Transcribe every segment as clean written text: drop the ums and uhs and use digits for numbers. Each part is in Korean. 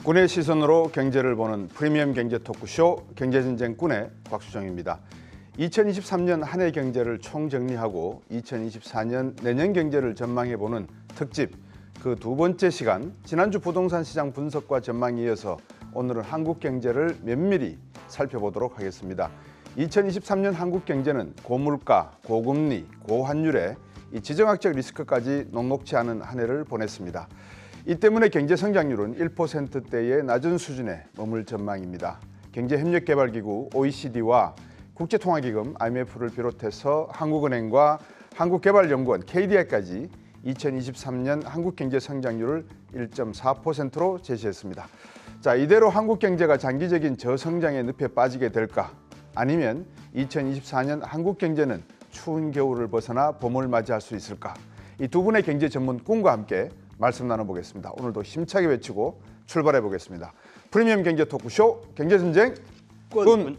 군의 시선으로 경제를 보는 프리미엄 경제 토크쇼 경제전쟁꾼의 곽수정입니다. 2023년 한 해 경제를 총정리하고 2024년 내년 경제를 전망해보는 특집 그 두 번째 시간, 지난주 부동산 시장 분석과 전망에 이어서 오늘은 한국 경제를 면밀히 살펴보도록 하겠습니다. 2023년 한국 경제는 고물가, 고금리, 고환율에 이 지정학적 리스크까지 녹록치 않은 한 해를 보냈습니다. 이 때문에 경제 성장률은 1%대의 낮은 수준에 머물 전망입니다. 경제협력개발기구 OECD와 국제통화기금 IMF를 비롯해서 한국은행과 한국개발연구원 KDI까지 2023년 한국 경제 성장률을 1.4%로 제시했습니다. 자, 이대로 한국 경제가 장기적인 저성장의 늪에 빠지게 될까? 아니면 2024년 한국 경제는 추운 겨울을 벗어나 봄을 맞이할 수 있을까? 이 두 분의 경제 전문꾼과 함께 말씀 나눠보겠습니다. 오늘도 힘차게 외치고 출발해 보겠습니다. 프리미엄 경제 토크쇼 경제전쟁 꾼.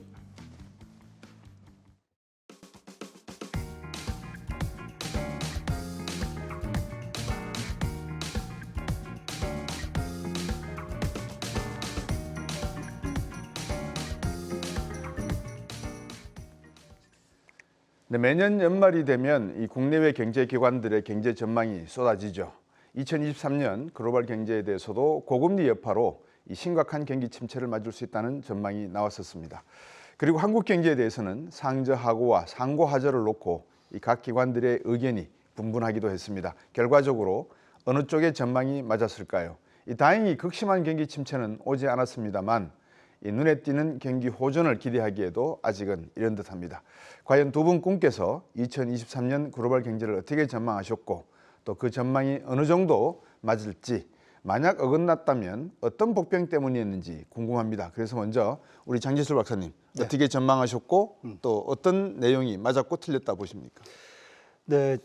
네, 매년 연말이 되면 이 국내외 경제기관들의 경제 전망이 쏟아지죠. 2023년 글로벌 경제에 대해서도 고금리 여파로 이 심각한 경기 침체를 맞을 수 있다는 전망이 나왔었습니다. 그리고 한국 경제에 대해서는 상저하고와 상고하저를 놓고 이 각 기관들의 의견이 분분하기도 했습니다. 결과적으로 어느 쪽의 전망이 맞았을까요? 다행히 극심한 경기 침체는 오지 않았습니다만 이 눈에 띄는 경기 호전을 기대하기에도 아직은 이른 듯합니다. 과연 두 분 꿈께서 2023년 글로벌 경제를 어떻게 전망하셨고 또 그 전망이 어느 정도 맞을지, 만약 어긋났다면 어떤 복병 때문이었는지 궁금합니다. 그래서 먼저 우리 장지술 박사님, 네. 어떻게 전망하셨고 또 어떤 내용이 맞았고 틀렸다 보십니까? 네,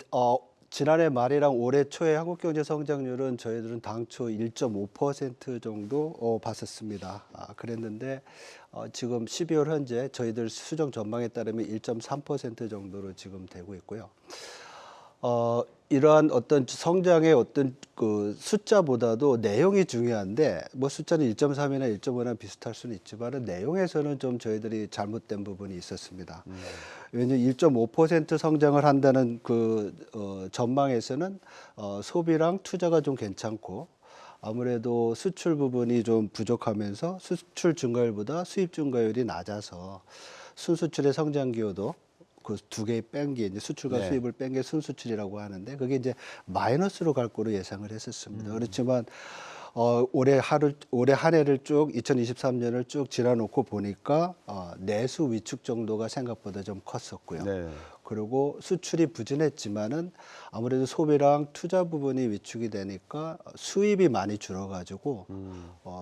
지난해 말이랑 올해 초에 한국 경제 성장률은 저희들은 당초 1.5% 정도 봤었습니다. 그랬는데 지금 12월 현재 저희들 수정 전망에 따르면 1.3% 정도로 지금 되고 있고요. 이러한 어떤 성장의 어떤 그 숫자보다도 내용이 중요한데, 뭐 숫자는 1.3이나 1.5나 비슷할 수는 있지만 내용에서는 좀 저희들이 잘못된 부분이 있었습니다. 왜냐하면 1.5% 성장을 한다는 그 전망에서는 소비랑 투자가 좀 괜찮고, 아무래도 수출 부분이 좀 부족하면서 수출 증가율보다 수입 증가율이 낮아서 순수출의 성장 기여도 그 두 개의 뺀 게 이제 수출과 네. 수입을 뺀 게 순수출이라고 하는데, 그게 이제 마이너스로 갈 거로 예상을 했었습니다. 그렇지만 올해 한 해를 쭉 2023년을 쭉 지나놓고 보니까 내수 위축 정도가 생각보다 좀 컸었고요. 네. 그리고 수출이 부진했지만은 아무래도 소비랑 투자 부분이 위축이 되니까 수입이 많이 줄어가지고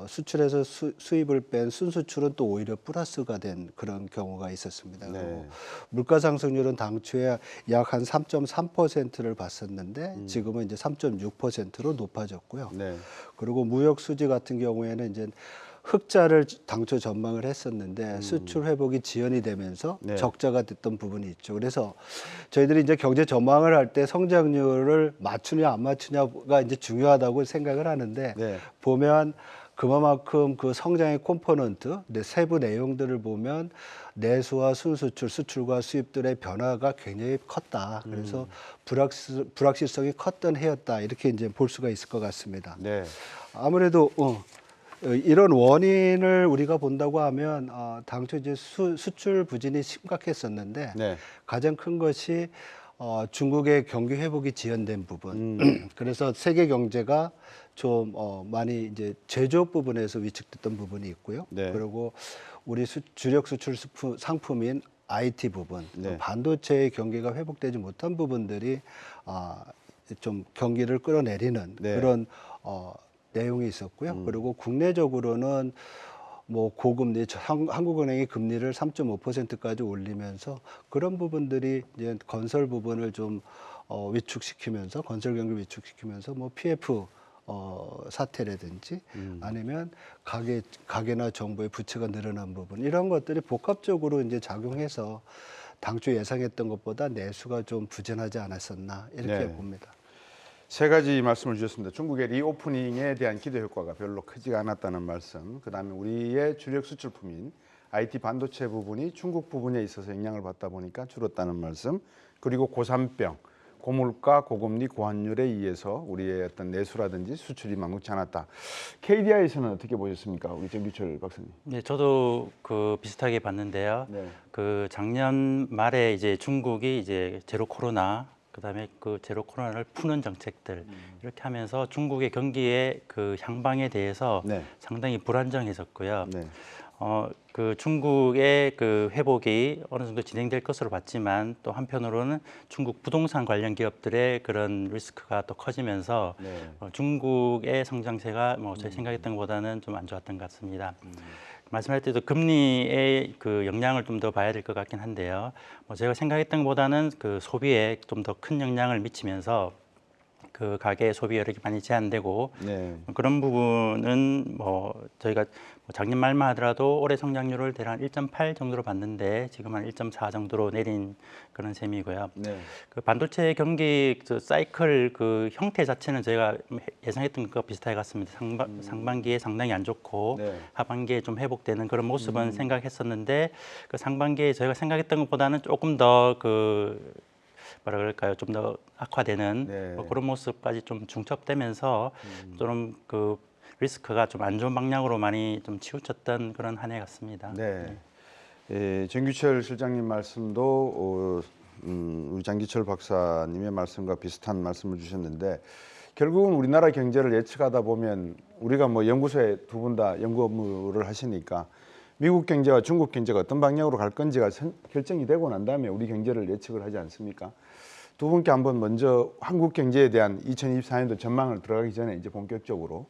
수출에서 수입을 뺀 순수출은 또 오히려 플러스가 된 그런 경우가 있었습니다. 네. 그리고 물가 상승률은 당초에 약 한 3.3%를 봤었는데 지금은 이제 3.6%로 높아졌고요. 네. 그리고 무역 수지 같은 경우에는 이제 흑자를 당초 전망을 했었는데 수출 회복이 지연이 되면서 네. 적자가 됐던 부분이 있죠. 그래서 저희들이 이제 경제 전망을 할 때 성장률을 맞추냐 안 맞추냐가 이제 중요하다고 생각을 하는데, 네. 보면 그만큼 그 성장의 컴포넌트, 세부 내용들을 보면 내수와 순수출, 수출과 수입들의 변화가 굉장히 컸다. 그래서 불확실성이 컸던 해였다. 이렇게 이제 볼 수가 있을 것 같습니다. 네. 아무래도 이런 원인을 우리가 본다고 하면 당초 이제 수출 부진이 심각했었는데, 네. 가장 큰 것이 중국의 경기 회복이 지연된 부분. 그래서 세계 경제가 좀 많이 이제 제조업 부분에서 위축됐던 부분이 있고요. 네. 그리고 우리 주력 수출 상품인 IT 부분, 네. 반도체의 경기가 회복되지 못한 부분들이 좀 경기를 끌어내리는 네. 그런 내용이 있었고요. 그리고 국내적으로는 뭐 고금리, 한국은행이 금리를 3.5%까지 올리면서 그런 부분들이 이제 건설 부분을 좀 위축시키면서, 건설 경기 위축시키면서 뭐 PF 사태라든지 아니면 가계나 정부의 부채가 늘어난 부분, 이런 것들이 복합적으로 이제 작용해서 당초 예상했던 것보다 내수가 좀 부진하지 않았었나 이렇게 네. 봅니다. 세 가지 말씀을 주셨습니다. 중국의 리오프닝에 대한 기대 효과가 별로 크지가 않았다는 말씀. 그다음에 우리의 주력 수출품인 IT 반도체 부분이 중국 부분에 있어서 영향을 받다 보니까 줄었다는 말씀. 그리고 고산병, 고물가, 고금리, 고환율에 의해서 우리의 어떤 내수라든지 수출이 만만치 않았다. KDI에서는 어떻게 보셨습니까, 우리 정규철 박사님? 네, 저도 그 비슷하게 봤는데요. 네. 그 작년 말에 이제 중국이 이제 제로 코로나, 그다음에 그 제로 코로나를 푸는 정책들 이렇게 하면서 중국의 경기의 그 향방에 대해서 네. 상당히 불안정해졌고요. 네. 그 중국의 그 회복이 어느 정도 진행될 것으로 봤지만 또 한편으로는 중국 부동산 관련 기업들의 그런 리스크가 또 커지면서 네. 중국의 성장세가 뭐 저희 생각했던 것보다는 좀 안 좋았던 것 같습니다. 말씀할 때도 금리의 그 영향을 좀 더 봐야 될 것 같긴 한데요. 뭐 제가 생각했던 것보다는 그 소비에 좀 더 큰 영향을 미치면서 그 가계 소비가 많이 제한되고 네. 그런 부분은 뭐 저희가 작년 말만 하더라도 올해 성장률을 대략 1.8 정도로 봤는데 지금 한 1.4 정도로 내린 그런 셈이고요. 네. 그 반도체 경기 그 사이클 그 형태 자체는 저희가 예상했던 것과 비슷하게 같습니다. 상반기에 상당히 안 좋고 네. 하반기에 좀 회복되는 그런 모습은 생각했었는데 그 상반기에 저희가 생각했던 것보다는 조금 더 그 뭐라 그럴까요? 좀 더 악화되는 네. 뭐 그런 모습까지 좀 중첩되면서 좀 그 리스크가 좀 안 좋은 방향으로 많이 좀 치우쳤던 그런 한 해 같습니다. 네. 정규철 실장님 말씀도 우리 장기철 박사님의 말씀과 비슷한 말씀을 주셨는데 결국은 우리나라 경제를 예측하다 보면 우리가 뭐 연구소에 두 분 다 연구 업무를 하시니까 미국 경제와 중국 경제가 어떤 방향으로 갈 건지가 결정이 되고 난 다음에 우리 경제를 예측을 하지 않습니까? 두 분께 한번 먼저 한국 경제에 대한 2024년도 전망을 들어가기 전에 이제 본격적으로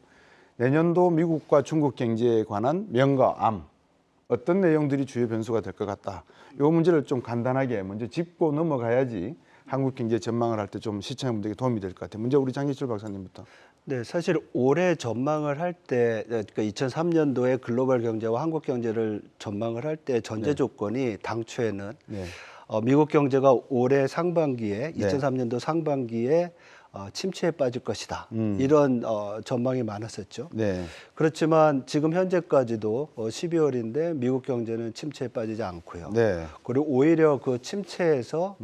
내년도 미국과 중국 경제에 관한 명과 암 어떤 내용들이 주요 변수가 될 것 같다. 이 문제를 좀 간단하게 먼저 짚고 넘어가야지 한국 경제 전망을 할 때 좀 시청자분들에게 도움이 될 것 같아요. 먼저 우리 장기철 박사님부터. 네, 사실 올해 전망을 할 때, 그러니까 2003년도에 글로벌 경제와 한국 경제를 전망을 할 때 전제 조건이 당초에는 네. 미국 경제가 올해 상반기에, 네. 2003년도 상반기에 침체에 빠질 것이다. 이런 전망이 많았었죠. 네. 그렇지만 지금 현재까지도 12월인데 미국 경제는 침체에 빠지지 않고요. 네. 그리고 오히려 그 침체에서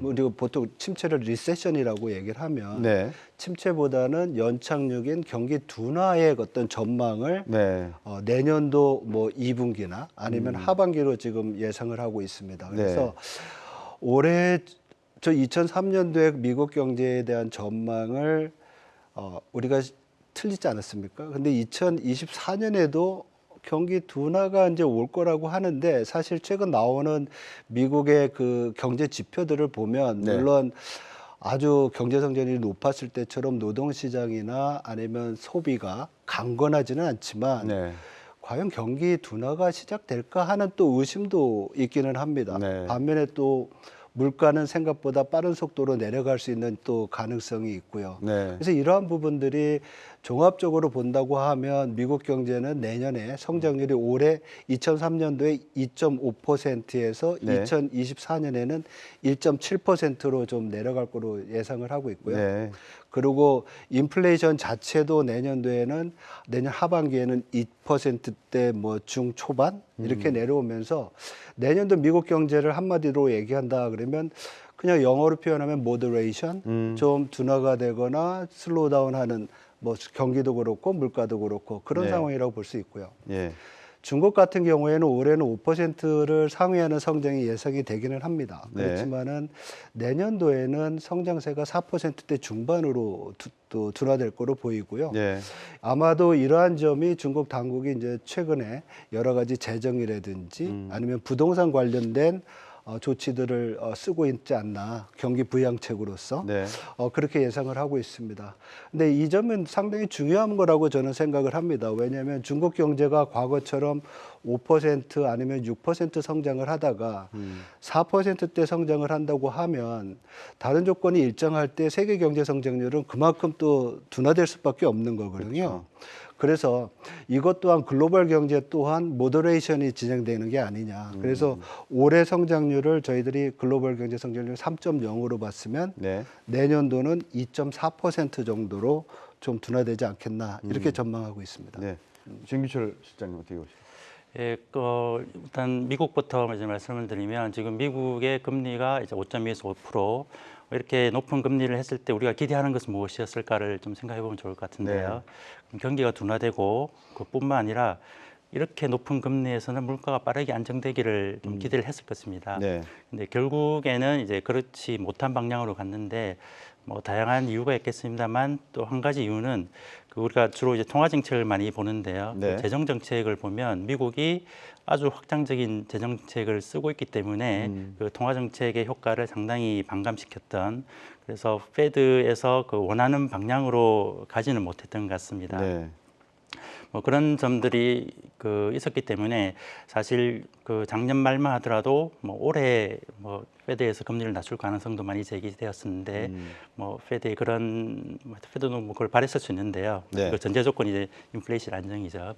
우리가 보통 침체를 리세션이라고 얘기를 하면 네. 침체보다는 연착륙인 경기 둔화의 어떤 전망을 네. 내년도 뭐 2분기나 아니면 하반기로 지금 예상을 하고 있습니다. 그래서 올해 저 2003년도에 미국 경제에 대한 전망을 우리가 틀리지 않았습니까? 근데 2024년에도 경기 둔화가 이제 올 거라고 하는데 사실 최근 나오는 미국의 그 경제 지표들을 보면 네. 물론 아주 경제 성장률이 높았을 때처럼 노동시장이나 아니면 소비가 강건하지는 않지만 네. 과연 경기 둔화가 시작될까 하는 또 의심도 있기는 합니다. 네. 반면에 또 물가는 생각보다 빠른 속도로 내려갈 수 있는 또 가능성이 있고요. 네. 그래서 이러한 부분들이 종합적으로 본다고 하면 미국 경제는 내년에 성장률이 올해 2003년도에 2.5%에서 네. 2024년에는 1.7%로 좀 내려갈 거로 예상을 하고 있고요. 네. 그리고 인플레이션 자체도 내년 하반기에는 2%대 뭐 중초반 이렇게 내려오면서 내년도 미국 경제를 한마디로 얘기한다 그러면 그냥 영어로 표현하면 모더레이션, 좀 둔화가 되거나 슬로우다운하는 뭐 경기도 그렇고 물가도 그렇고 그런 네. 상황이라고 볼 수 있고요. 예. 중국 같은 경우에는 올해는 5%를 상회하는 성장이 예상이 되기는 합니다. 네. 그렇지만은 내년도에는 성장세가 4%대 중반으로 또 둔화될 거로 보이고요. 예. 아마도 이러한 점이 중국 당국이 이제 최근에 여러 가지 재정이라든지 아니면 부동산 관련된 조치들을 쓰고 있지 않나 경기 부양책으로서 네. 그렇게 예상을 하고 있습니다. 근데 이 점은 상당히 중요한 거라고 저는 생각을 합니다. 왜냐하면 중국 경제가 과거처럼 5% 아니면 6% 성장을 하다가 4%대 성장을 한다고 하면 다른 조건이 일정할 때 세계 경제 성장률은 그만큼 또 둔화될 수밖에 없는 거거든요. 그래서 이것 또한 글로벌 경제 또한 모더레이션이 진행되는 게 아니냐. 그래서 올해 성장률을 저희들이 글로벌 경제 성장률 3.0으로 봤으면 네. 내년도는 2.4% 정도로 좀 둔화되지 않겠나 이렇게 전망하고 있습니다. 네. 정규철 실장님 어떻게 보십니까? 예, 일단 미국부터 이제 말씀을 드리면 지금 미국의 금리가 이제 5.2에서 5% 이렇게 높은 금리를 했을 때 우리가 기대하는 것은 무엇이었을까를 좀 생각해 보면 좋을 것 같은데요. 경기가 둔화되고 그뿐만 아니라 이렇게 높은 금리에서는 물가가 빠르게 안정되기를 좀 기대를 했을 것입니다. 네. 근데 결국에는 이제 그렇지 못한 방향으로 갔는데 뭐 다양한 이유가 있겠습니다만 또 한 가지 이유는 우리가 주로 이제 통화 정책을 많이 보는데요. 네. 그 재정 정책을 보면 미국이 아주 확장적인 재정 정책을 쓰고 있기 때문에 그 통화 정책의 효과를 상당히 반감시켰던 그래서 페드에서 그 원하는 방향으로 가지는 못했던 것 같습니다. 네. 뭐 그런 점들이 있었기 때문에 사실 작년 말만 하더라도 뭐 올해 뭐 페드에서 금리를 낮출 가능성도 많이 제기되었었는데 뭐 페드의 페드도 뭐 그걸 바랬을 수 있는데요. 네. 그 전제 조건이 이제 인플레이션 안정이죠.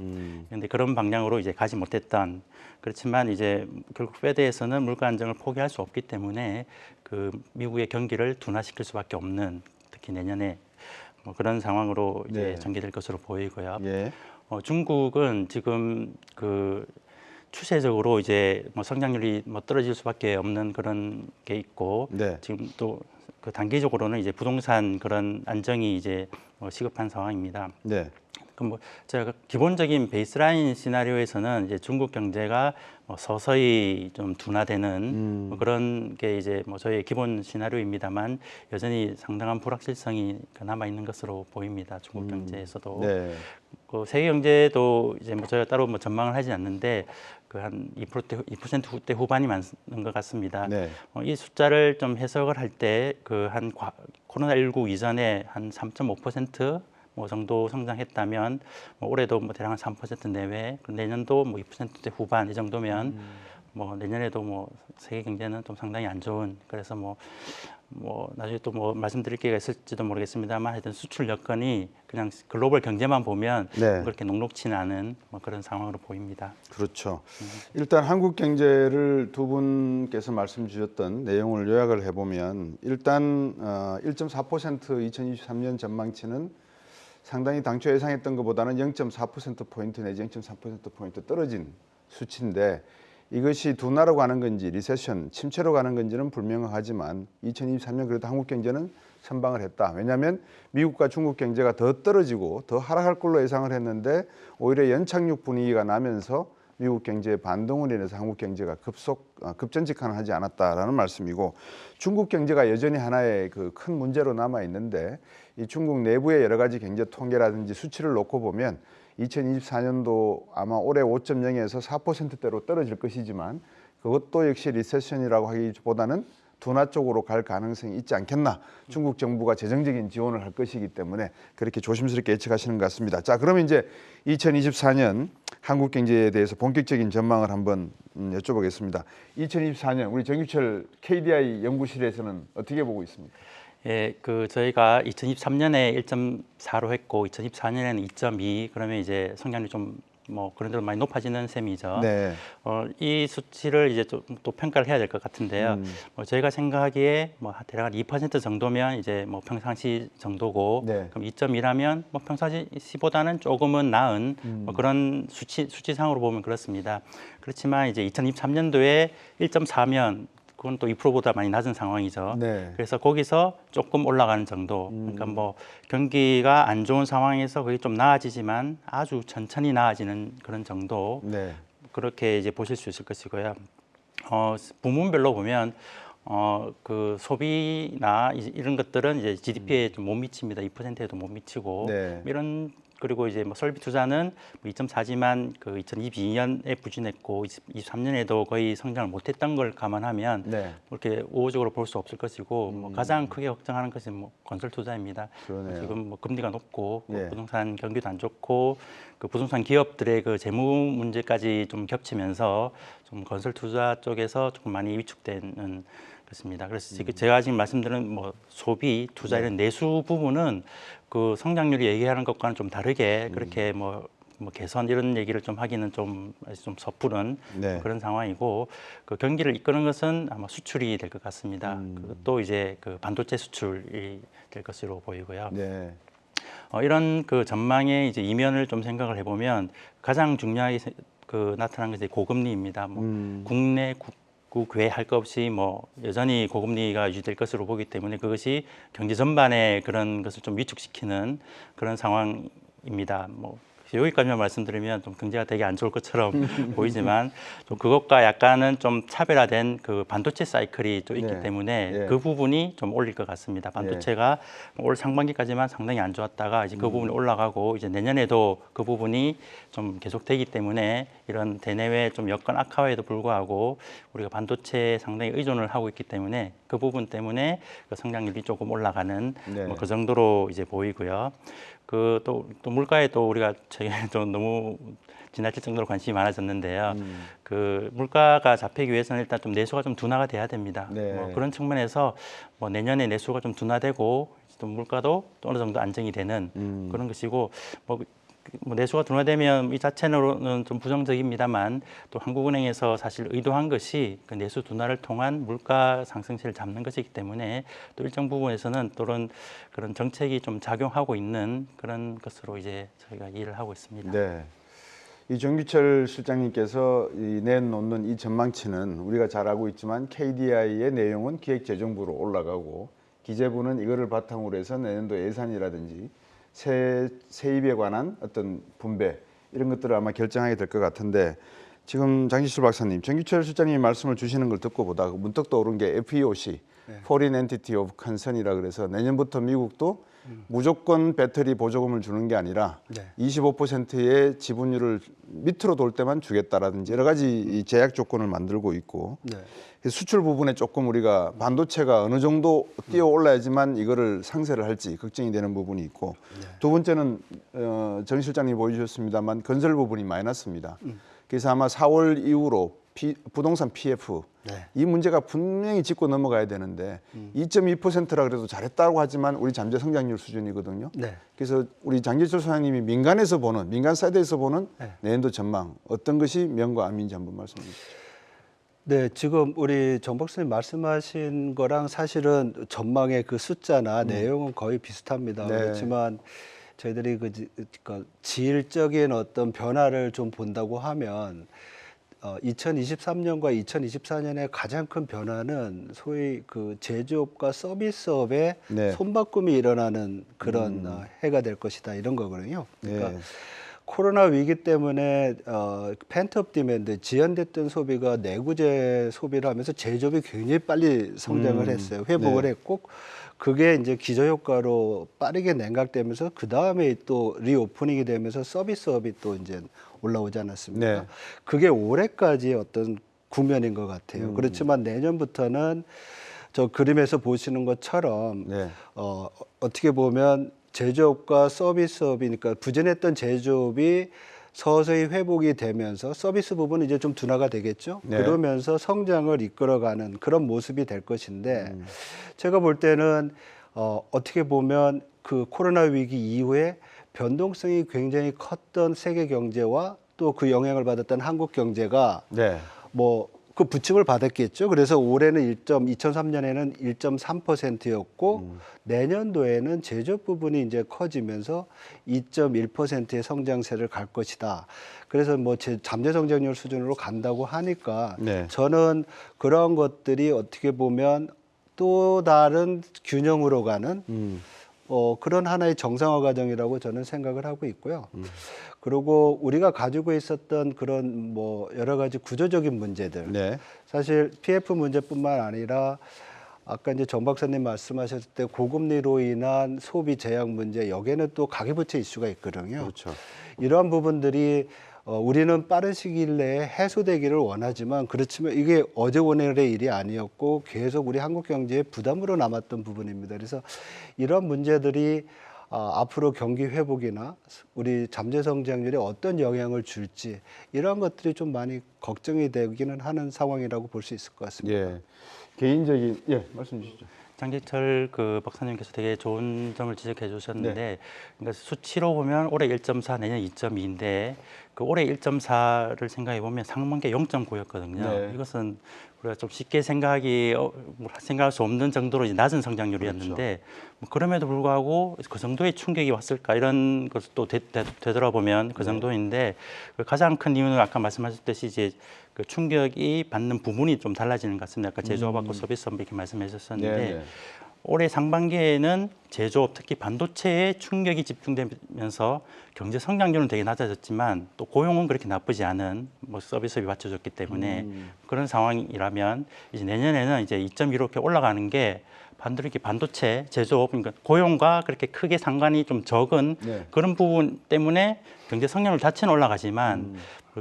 그런데 그런 방향으로 이제 가지 못했던 그렇지만 이제 결국 페드에서는 물가 안정을 포기할 수 없기 때문에 그 미국의 경기를 둔화시킬 수밖에 없는 특히 내년에 뭐 그런 상황으로 이제 네. 전개될 것으로 보이고요. 예. 중국은 지금 추세적으로 이제 뭐 성장률이 뭐 떨어질 수밖에 없는 그런 게 있고 네. 지금 또 단기적으로는 이제 부동산 그런 안정이 이제 시급한 상황입니다. 네. 그럼 뭐 제가 기본적인 베이스라인 시나리오에서는 이제 중국 경제가 뭐 서서히 좀 둔화되는 뭐 그런 게 이제 뭐 저희의 기본 시나리오입니다만 여전히 상당한 불확실성이 남아 있는 것으로 보입니다. 중국 경제에서도. 네. 세계 경제도 이제 뭐 저희가 따로 뭐 전망을 하지 않는데 한 2%대 후반이 많은 것 같습니다. 네. 이 숫자를 좀 해석을 할 때 한 코로나19 이전에 한 3.5% 뭐 정도 성장했다면 뭐 올해도 뭐 대략 한 3% 내외, 내년도 뭐 2%대 후반 이 정도면 뭐 내년에도 뭐 세계 경제는 좀 상당히 안 좋은 그래서 뭐 나중에 또 뭐 말씀드릴 기회가 있을지도 모르겠습니다만 하여튼 수출 여건이 그냥 글로벌 경제만 보면 네. 그렇게 녹록치는 않은 뭐 그런 상황으로 보입니다. 그렇죠. 일단 한국 경제를 두 분께서 말씀 주셨던 내용을 요약을 해보면 일단 1.4% 2023년 전망치는 상당히 당초 예상했던 것보다는 0.4%포인트 내지 0.3%포인트 떨어진 수치인데 이것이 둔화로 가는 건지 리세션, 침체로 가는 건지는 불명하지만 2023년 그래도 한국 경제는 선방을 했다. 왜냐하면 미국과 중국 경제가 더 떨어지고 더 하락할 걸로 예상을 했는데 오히려 연착륙 분위기가 나면서 미국 경제의 반동으로 인해서 한국 경제가 급전직하지 않았다라는 말씀이고 중국 경제가 여전히 하나의 큰 문제로 남아 있는데 이 중국 내부의 여러 가지 경제 통계라든지 수치를 놓고 보면 2024년도 아마 올해 5.0에서 4%대로 떨어질 것이지만 그것도 역시 리세션이라고 하기보다는 둔화 쪽으로 갈 가능성이 있지 않겠나. 중국 정부가 재정적인 지원을 할 것이기 때문에 그렇게 조심스럽게 예측하시는 것 같습니다. 자, 그러면 이제 2024년 한국 경제에 대해서 본격적인 전망을 한번 여쭤보겠습니다. 2024년 우리 정규철 KDI 연구실에서는 어떻게 보고 있습니까? 예, 저희가 2023년에 1.4로 했고 2024년에는 2.2 그러면 이제 성장률이 좀 뭐 그런 대로 많이 높아지는 셈이죠. 네. 이 수치를 이제 또 평가를 해야 될 것 같은데요. 저희가 생각하기에 뭐 대략 한 2% 정도면 이제 뭐 평상시 정도고, 네. 그럼 2.2라면 뭐 평상시보다는 조금은 나은 뭐 그런 수치상으로 보면 그렇습니다. 그렇지만 이제 2023년도에 1.4면 그건 또 2%보다 많이 낮은 상황이죠. 네. 그래서 거기서 조금 올라가는 정도. 그러니까 뭐 경기가 안 좋은 상황에서 그게 좀 나아지지만 아주 천천히 나아지는 그런 정도. 네. 그렇게 이제 보실 수 있을 것이고요. 부문별로 보면 그 소비나 이런 것들은 이제 GDP에 좀 못 미칩니다. 2%에도 못 미치고 네. 이런 그리고 이제 뭐 설비 투자는 2.4지만 그 2022년에 부진했고 23년에도 거의 성장을 못했던 걸 감안하면 네. 그렇게 우호적으로 볼 수 없을 것이고 뭐 가장 크게 걱정하는 것은 뭐 건설 투자입니다. 그러네요. 지금 뭐 금리가 높고 예. 부동산 경기도 안 좋고 그 부동산 기업들의 그 재무 문제까지 좀 겹치면서 좀 건설 투자 쪽에서 조금 많이 위축되는 그렇습니다. 그래서 지금 제가 지금 말씀드린 뭐 소비, 투자 이런 내수 부분은 그 성장률이 얘기하는 것과는 좀 다르게 그렇게 뭐 개선 이런 얘기를 좀 하기는 좀 섣부른 네. 그런 상황이고 그 경기를 이끄는 것은 아마 수출이 될 것 같습니다. 또 이제 그 반도체 수출이 될 것으로 보이고요. 네. 이런 그 전망의 이제 이면을 좀 생각을 해보면 가장 중요하게 그 나타난 것이 고금리입니다. 뭐 국내 국외 할 것 없이 뭐 여전히 고금리가 유지될 것으로 보기 때문에 그것이 경제 전반에 그런 것을 좀 위축시키는 그런 상황입니다. 뭐 여기까지만 말씀드리면 좀 경제가 되게 안 좋을 것처럼 보이지만 좀 그것과 약간은 좀 차별화된 그 반도체 사이클이 좀 있기 네. 때문에 예. 그 부분이 좀 올릴 것 같습니다. 반도체가 올 상반기까지만 상당히 안 좋았다가 이제 그 부분이 올라가고 이제 내년에도 그 부분이 좀 계속되기 때문에 이런 대내외 좀 여건 악화에도 불구하고 우리가 반도체에 상당히 의존을 하고 있기 때문에 그 부분 때문에 그 성장률이 조금 올라가는 네. 뭐 그 정도로 이제 보이고요. 그 또 물가에 또 우리가 최근에 좀 너무 지나칠 정도로 관심이 많아졌는데요. 그 물가가 잡히기 위해서는 일단 좀 내수가 좀 둔화가 돼야 됩니다. 네. 뭐 그런 측면에서 뭐 내년에 내수가 좀 둔화되고 또 물가도 또 어느 정도 안정이 되는 그런 것이고 뭐 내수가 둔화되면 이 자체로는 좀 부정적입니다만 또 한국은행에서 사실 의도한 것이 그 내수 둔화를 통한 물가 상승세를 잡는 것이기 때문에 또 일정 부분에서는 또 그런 정책이 좀 작용하고 있는 그런 것으로 이제 저희가 이해를 하고 있습니다. 네. 이 정규철 실장님께서 내놓는 이 전망치는 우리가 잘 알고 있지만 KDI의 내용은 기획재정부로 올라가고 기재부는 이거를 바탕으로 해서 내년도 예산이라든지 세입에 관한 어떤 분배 이런 것들을 아마 결정하게 될 것 같은데 지금 장지철 박사님, 정규철 실장님이 말씀을 주시는 걸 듣고 보다 문득 떠오른 게 FEOC, Foreign Entity of Concern이라 그래서 내년부터 미국도 무조건 배터리 보조금을 주는 게 아니라 25%의 지분율을 밑으로 돌 때만 주겠다라든지 여러 가지 이 제약 조건을 만들고 있고 수출 부분에 조금 우리가 반도체가 어느 정도 뛰어 올라야지만 이거를 상쇄를 할지 걱정이 되는 부분이 있고 두 번째는 정 실장님이 보여주셨습니다만 건설 부분이 마이너스입니다. 그래서 아마 4월 이후로 부동산 PF 이 문제가 분명히 짚고 넘어가야 되는데 2.2%라 그래도 잘했다고 하지만 우리 잠재 성장률 수준이거든요. 그래서 우리 장기철 소장님이 민간에서 보는 민간 사이드에서 보는 내년도 전망 어떤 것이 명과 암인지 한번 말씀해 주시죠. 네, 지금 우리 정 박사님 말씀하신 거랑 사실은 전망의 그 숫자나 내용은 거의 비슷합니다. 그렇지만 저희들이 그 질적인 어떤 변화를 좀 본다고 하면 2023년과 2024년의 가장 큰 변화는 소위 그 제조업과 서비스업에 손바꿈이 일어나는 그런 해가 될 것이다 이런 거거든요. 그러니까 코로나 위기 때문에 펜트업 디맨드, 지연됐던 소비가 내구재 소비를 하면서 제조업이 굉장히 빨리 성장을 했어요. 회복을 했고 그게 이제 기저효과로 빠르게 냉각되면서 그 다음에 또 리오프닝이 되면서 서비스업이 또 이제 올라오지 않았습니까? 그게 올해까지 어떤 국면인 것 같아요. 그렇지만 내년부터는 저 그림에서 보시는 것처럼 어떻게 보면 제조업과 서비스업이니까 부진했던 제조업이 서서히 회복이 되면서 서비스 부분은 이제 좀 둔화가 되겠죠. 그러면서 성장을 이끌어가는 그런 모습이 될 것인데 제가 볼 때는 어떻게 보면 그 코로나 위기 이후에 변동성이 굉장히 컸던 세계 경제와 또 그 영향을 받았던 한국 경제가 뭐 그 부침을 받았겠죠. 그래서 올해는 2003년에는 1.3%였고 내년도에는 제조업 부분이 이제 커지면서 2.1%의 성장세를 갈 것이다. 그래서 뭐 잠재 성장률 수준으로 간다고 하니까 저는 그런 것들이 어떻게 보면 또 다른 균형으로 가는 그런 하나의 정상화 과정이라고 저는 생각을 하고 있고요. 그리고 우리가 가지고 있었던 그런 뭐 여러 가지 구조적인 문제들, 네. 사실 PF 문제뿐만 아니라 아까 이제 정 박사님 말씀하셨을 때 고금리로 인한 소비 제약 문제, 여기에는 또 가계부채 이슈가 있거든요. 그렇죠. 이러한 부분들이 우리는 빠른 시기 내에 해소되기를 원하지만, 그렇지만 이게 어제 오늘의 일이 아니었고 계속 우리 한국 경제의 부담으로 남았던 부분입니다. 그래서 이런 문제들이 앞으로 경기 회복이나 우리 잠재 성장률에 어떤 영향을 줄지, 이런 것들이 좀 많이 걱정이 되기는 하는 상황이라고 볼 수 있을 것 같습니다. 예. 개인적인 말씀 주시죠. 장기철 그 박사님께서 되게 좋은 점을 지적해 주셨는데, 그러니까 수치로 보면 올해 1.4, 내년 2.2인데 그 올해 1.4를 생각해 보면 상반기 0.9였거든요. 네. 이것은 우리가 좀 쉽게 생각할 수 없는 정도로 이제 낮은 성장률이었는데, 뭐 그럼에도 불구하고 그 정도의 충격이 왔을까, 이런 것을 또 되돌아보면 그 정도인데, 그 가장 큰 이유는 아까 말씀하셨듯이 이제 그 충격이 받는 부분이 좀 달라지는 것 같습니다. 아까 제조업하고 서비스업 이렇게 말씀해 주셨었는데, 네, 네. 올해 상반기에는 제조업, 특히 반도체에 충격이 집중되면서 경제 성장률은 되게 낮아졌지만 또 고용은 그렇게 나쁘지 않은 뭐 서비스업이 받쳐줬기 때문에 그런 상황이라면, 이제 내년에는 이제 2.2로 이렇게 올라가는 게 반대로 이렇게 반도체, 제조업, 그러니까 고용과 그렇게 크게 상관이 좀 적은 그런 부분 때문에 경제 성장률 자체는 올라가지만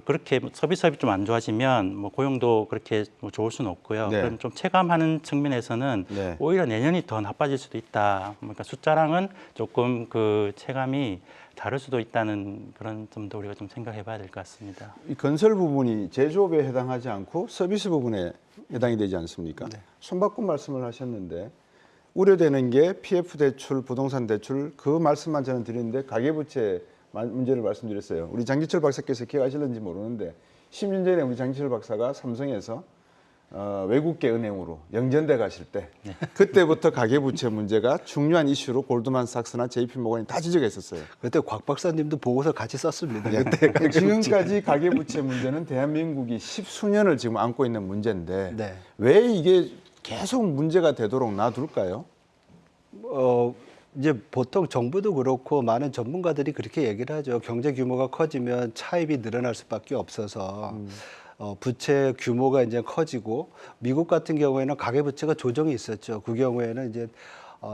그렇게 서비스업이 좀 안 좋아지면 뭐 고용도 그렇게 뭐 좋을 수는 없고요. 네. 그럼 좀 체감하는 측면에서는 네. 오히려 내년이 더 나빠질 수도 있다. 그러니까 숫자랑은 조금 그 체감이 다를 수도 있다는 그런 점도 우리가 좀 생각해 봐야 될 것 같습니다. 이 건설 부분이 제조업에 해당하지 않고 서비스 부분에 해당이 되지 않습니까? 손바꿈 말씀을 하셨는데, 우려되는 게 PF 대출, 부동산 대출, 그 말씀만 저는 드리는데 가계부채 문제를 말씀드렸어요. 우리 장기철 박사께서 기억하실는지 모르는데 10년 전에 우리 장기철 박사가 삼성에서 외국계 은행으로 영전대 가실 때 그때부터 가계부채 문제가 중요한 이슈로 골드만삭스나 JP모건이 다 지적했었어요. 그때 곽 박사님도 보고서 같이 썼습니다. 네. 그때 지금까지 가계부채 문제는 대한민국이 10수년을 지금 안고 있는 문제인데 네. 왜 이게 계속 문제가 되도록 놔둘까요? 이제 보통 정부도 그렇고 많은 전문가들이 그렇게 얘기를 하죠. 경제 규모가 커지면 차입이 늘어날 수밖에 없어서 부채 규모가 이제 커지고, 미국 같은 경우에는 가계부채가 조정이 있었죠. 그 경우에는 이제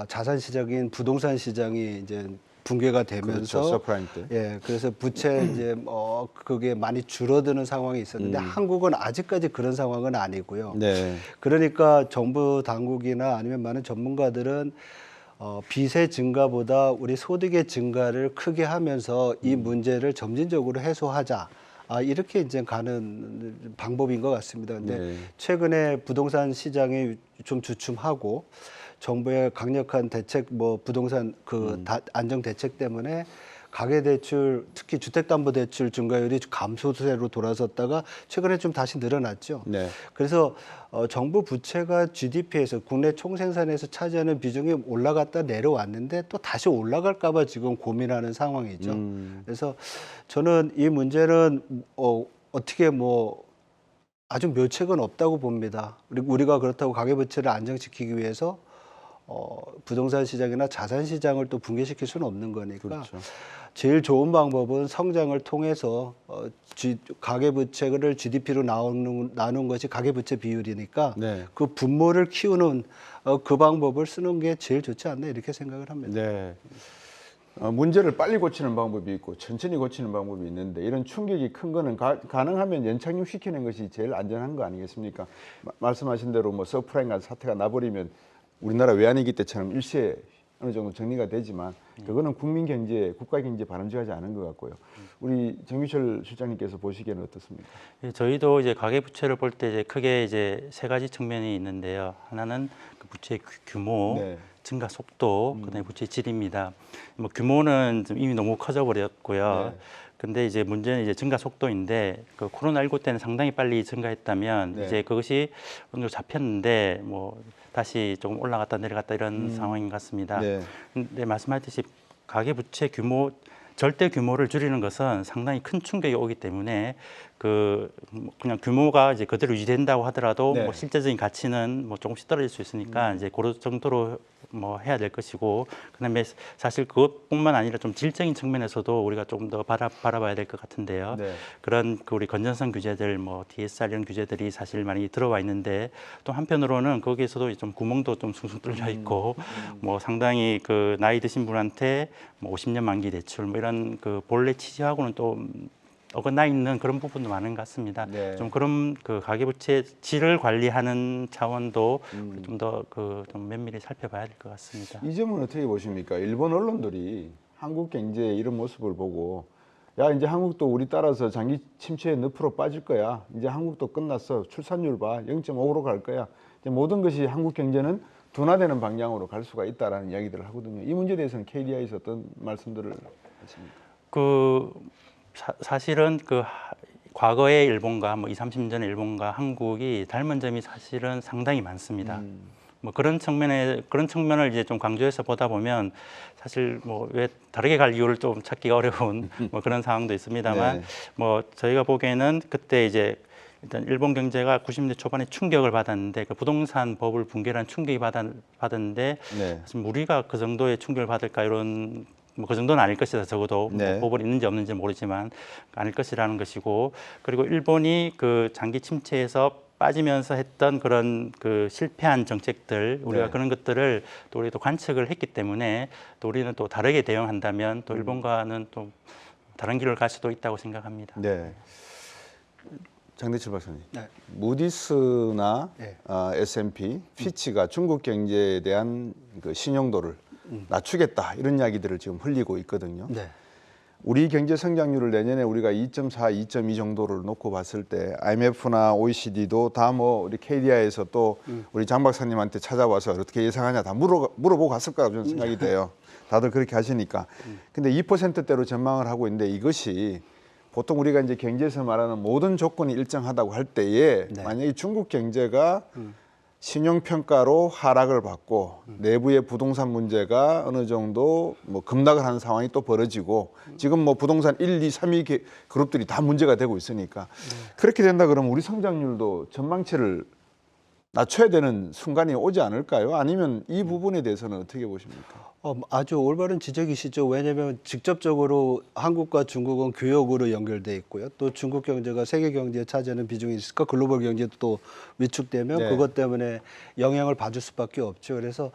자산 시장인 부동산 시장이 이제 붕괴가 되면서, 그렇죠, 서프라임 때. 예, 그래서 부채 이제 그게 많이 줄어드는 상황이 있었는데 한국은 아직까지 그런 상황은 아니고요. 네. 그러니까 정부 당국이나 아니면 많은 전문가들은 빚의 증가보다 우리 소득의 증가를 크게 하면서 이 문제를 점진적으로 해소하자. 이렇게 이제 가는 방법인 것 같습니다. 근데 네. 최근에 부동산 시장이 좀 주춤하고 정부의 강력한 대책, 뭐 부동산 안정 대책 때문에 가계대출, 특히 주택담보대출 증가율이 감소세로 돌아섰다가 최근에 좀 다시 늘어났죠. 네. 그래서 정부 부채가 GDP에서, 국내 총생산에서 차지하는 비중이 올라갔다 내려왔는데 또 다시 올라갈까 봐 지금 고민하는 상황이죠. 그래서 저는 이 문제는 어떻게 뭐 아주 묘책은 없다고 봅니다. 그리고 우리가 그렇다고 가계부채를 안정시키기 위해서 부동산 시장이나 자산 시장을 또 붕괴시킬 수는 없는 거니까, 그렇죠. 제일 좋은 방법은 성장을 통해서 가계부채를 GDP로 나누는 것이 가계부채 비율이니까 네. 그 분모를 키우는 그 방법을 쓰는 게 제일 좋지 않나, 이렇게 생각을 합니다. 네. 문제를 빨리 고치는 방법이 있고 천천히 고치는 방법이 있는데, 이런 충격이 큰 거는 가능하면 연착륙시키는 것이 제일 안전한 거 아니겠습니까? 말씀하신 대로 뭐 서프라임 같은 사태가 나버리면 우리나라 외환위기 때처럼 일시에 어느 정도 정리가 되지만 그거는 국민 경제, 국가 경제에 바람직하지 않은 것 같고요. 우리 정규철 실장님께서 보시기에는 어떻습니까? 예, 저희도 이제 가계부채를 볼 때 이제 크게 이제 세 가지 측면이 있는데요. 하나는 그 부채 규모, 네. 증가 속도, 그다음에 부채 질입니다. 뭐 규모는 좀 이미 너무 커져 버렸고요. 네. 근데 이제 문제는 이제 증가 속도인데, 그 코로나19 때는 상당히 빨리 증가했다면 네. 이제 그것이 어느 정도 잡혔는데 뭐 다시 조금 올라갔다 내려갔다 이런 상황인 것 같습니다. 네. 근데 말씀하셨듯이 가계부채 규모, 절대 규모를 줄이는 것은 상당히 큰 충격이 오기 때문에 그냥 규모가 이제 그대로 유지된다고 하더라도 네. 뭐 실제적인 가치는 뭐 조금씩 떨어질 수 있으니까 이제 그런 정도로 뭐 해야 될 것이고, 그다음에 사실 그것뿐만 아니라 좀 질적인 측면에서도 우리가 조금 더 바라봐야 될 것 같은데요. 네. 그런 그 우리 건전성 규제들, 뭐 DSR 이런 규제들이 사실 많이 들어와 있는데, 또 한편으로는 거기에서도 좀 구멍도 좀 숭숭 뚫려 있고, 뭐 상당히 그 나이 드신 분한테 뭐 50년 만기 대출 뭐 이런 그 본래 취지하고는 또 어긋나 있는 그런 부분도 많은 것 같습니다. 네. 좀 그런 그 가계부채 질을 관리하는 차원도 좀 더 그 좀 면밀히 살펴봐야 될 것 같습니다. 이 점은 어떻게 보십니까? 일본 언론들이 한국 경제의 이런 모습을 보고 야 이제 한국도 우리 따라서 장기 침체에 늪으로 빠질 거야. 이제 한국도 끝났어. 출산율 봐. 0.5로 갈 거야. 이제 모든 것이 한국 경제는 둔화되는 방향으로 갈 수가 있다라는 이야기들을 하거든요. 이 문제에 대해서는 KDI에서 어떤 말씀들을 하십니까? 그 사실은 그 과거의 일본과 뭐 20, 30년 전의 일본과 한국이 닮은 점이 사실은 상당히 많습니다. 뭐 그런 측면을 이제 좀 강조해서 보다 보면 사실 뭐 왜 다르게 갈 이유를 좀 찾기가 어려운 뭐 그런 상황도 있습니다만 네. 뭐 저희가 보기에는 그때 이제 일단 일본 경제가 90년대 초반에 충격을 받았는데 그 부동산 버블 붕괴라는 충격이 받았는데 네. 사실 우리가 그 정도의 충격을 받을까 이런 뭐 그 정도는 아닐 것이다. 적어도 네. 뭐 버블이 있는지 없는지 모르지만 아닐 것이라는 것이고, 그리고 일본이 그 장기 침체에서 빠지면서 했던 그런 그 실패한 정책들 우리가 네. 그런 것들을 또 우리도 관측을 했기 때문에 또 우리는 또 다르게 대응한다면 또 일본과는 또 다른 길을 갈 수도 있다고 생각합니다. 네. 장대철 박사님. 네. 무디스나 네. S&P, 피치가 중국 경제에 대한 그 신용도를 낮추겠다 이런 이야기들을 지금 흘리고 있거든요. 네. 우리 경제 성장률을 내년에 우리가 2.4, 2.2 정도를 놓고 봤을 때 IMF나 OECD도 다 뭐 우리 KDI에서 또 우리 장 박사님한테 찾아와서 어떻게 예상하냐 다 물어보고 갔을 거라고 저는 생각이 돼요. 다들 그렇게 하시니까. 근데 2%대로 전망을 하고 있는데 이것이 보통 우리가 이제 경제에서 말하는 모든 조건이 일정하다고 할 때에 네. 만약에 중국 경제가 신용평가로 하락을 받고 내부의 부동산 문제가 어느 정도 뭐 급락을 하는 상황이 또 벌어지고 지금 뭐 부동산 1, 2, 3위 그룹들이 다 문제가 되고 있으니까 그렇게 된다 그러면 우리 성장률도 전망치를 낮춰야 되는 순간이 오지 않을까요? 아니면 이 부분에 대해서는 어떻게 보십니까? 아주 올바른 지적이시죠. 왜냐하면 직접적으로 한국과 중국은 교역으로 연결돼 있고요. 또 중국 경제가 세계 경제에 차지하는 비중이 있으니까 글로벌 경제도 또 위축되면 네. 그것 때문에 영향을 받을 수밖에 없죠. 그래서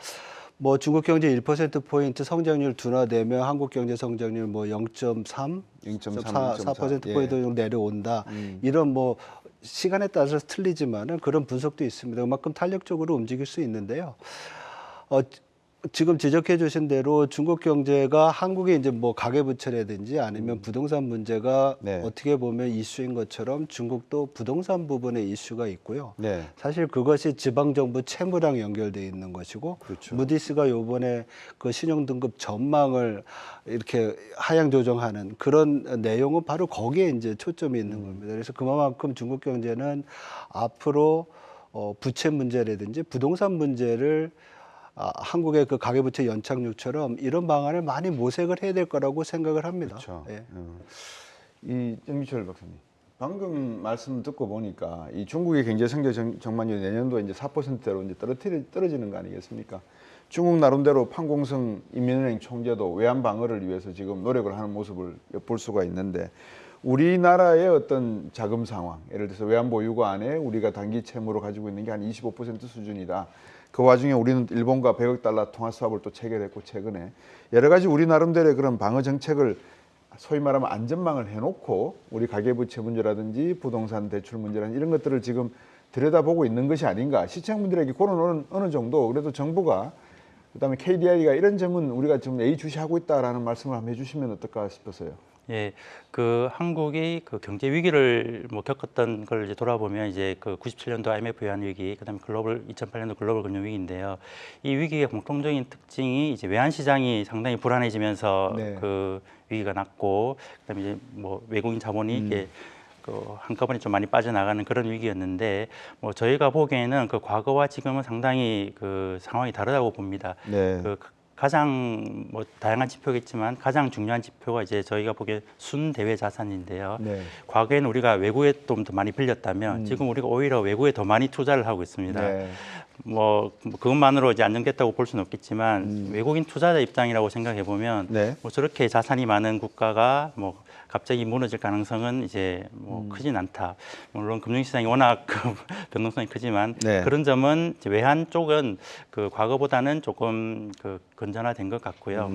뭐 중국 경제 1%포인트 성장률 둔화되면 한국 경제 성장률 뭐 0.3, 4%포인트 정도 내려온다. 이런 뭐 시간에 따라서 틀리지만은 그런 분석도 있습니다. 그만큼 탄력적으로 움직일 수 있는데요. 지금 지적해 주신 대로 중국 경제가 한국의 이제 뭐 가계부채라든지 아니면 부동산 문제가 네. 어떻게 보면 이슈인 것처럼 중국도 부동산 부분에 이슈가 있고요. 네. 사실 그것이 지방정부 채무랑 연결돼 있는 것이고 그렇죠. 무디스가 요번에 그 신용등급 전망을 이렇게 하향 조정하는 그런 내용은 바로 거기에 이제 초점이 있는 겁니다. 그래서 그만큼 중국 경제는 앞으로 부채 문제라든지 부동산 문제를 한국의 그 가계부채 연착륙처럼 이런 방안을 많이 모색을 해야 될 거라고 생각을 합니다. 그렇죠. 예. 이 정기철 박사님, 방금 말씀 듣고 보니까 이 중국의 경제 성장 전망률 내년도에 이제 4%대로 이제 떨어지는 거 아니겠습니까? 중국 나름대로 판공성 인민은행 총재도 외환 방어를 위해서 지금 노력을 하는 모습을 엿볼 수가 있는데 우리나라의 어떤 자금 상황, 예를 들어서 외환 보유고 안에 우리가 단기 채무로 가지고 있는 게 한 25% 수준이다. 그 와중에 우리는 일본과 100억 달러 통화 수합을 또 체결했고 최근에 여러 가지 우리 나름대로의 그런 방어 정책을 소위 말하면 안전망을 해놓고 우리 가계부채 문제라든지 부동산 대출 문제라든지 이런 것들을 지금 들여다보고 있는 것이 아닌가. 시청분들에게 그런 어느 정도 그래도 정부가 그다음에 KDI가 이런 점은 우리가 좀 예의주시하고 있다라는 말씀을 한번 해주시면 어떨까 싶어서요. 예, 그 한국이 그 경제 위기를 뭐 겪었던 걸 이제 돌아보면 이제 그 97년도 IMF 외환 위기, 그다음에 2008년도 글로벌 금융 위기인데요. 이 위기의 공통적인 특징이 이제 외환 시장이 상당히 불안해지면서 네. 그 위기가 났고, 그다음에 이제 뭐 외국인 자본이 이게 그 한꺼번에 좀 많이 빠져나가는 그런 위기였는데, 뭐 저희가 보기에는 그 과거와 지금은 상당히 그 상황이 다르다고 봅니다. 네. 그 가장 뭐 다양한 지표겠지만 가장 중요한 지표가 이제 저희가 보기에 순대외 자산인데요. 네. 과거에는 우리가 외국에 좀 더 많이 빌렸다면 지금 우리가 오히려 외국에 더 많이 투자를 하고 있습니다. 네. 그것만으로 이제 안정됐다고 볼 수는 없겠지만 외국인 투자자 입장이라고 생각해 보면 네. 뭐 저렇게 자산이 많은 국가가 뭐 갑자기 무너질 가능성은 이제 뭐 크진 않다. 물론 금융시장이 워낙 그 변동성이 크지만 네. 그런 점은 이제 외환 쪽은 그 과거보다는 조금 그 건전화된 것 같고요.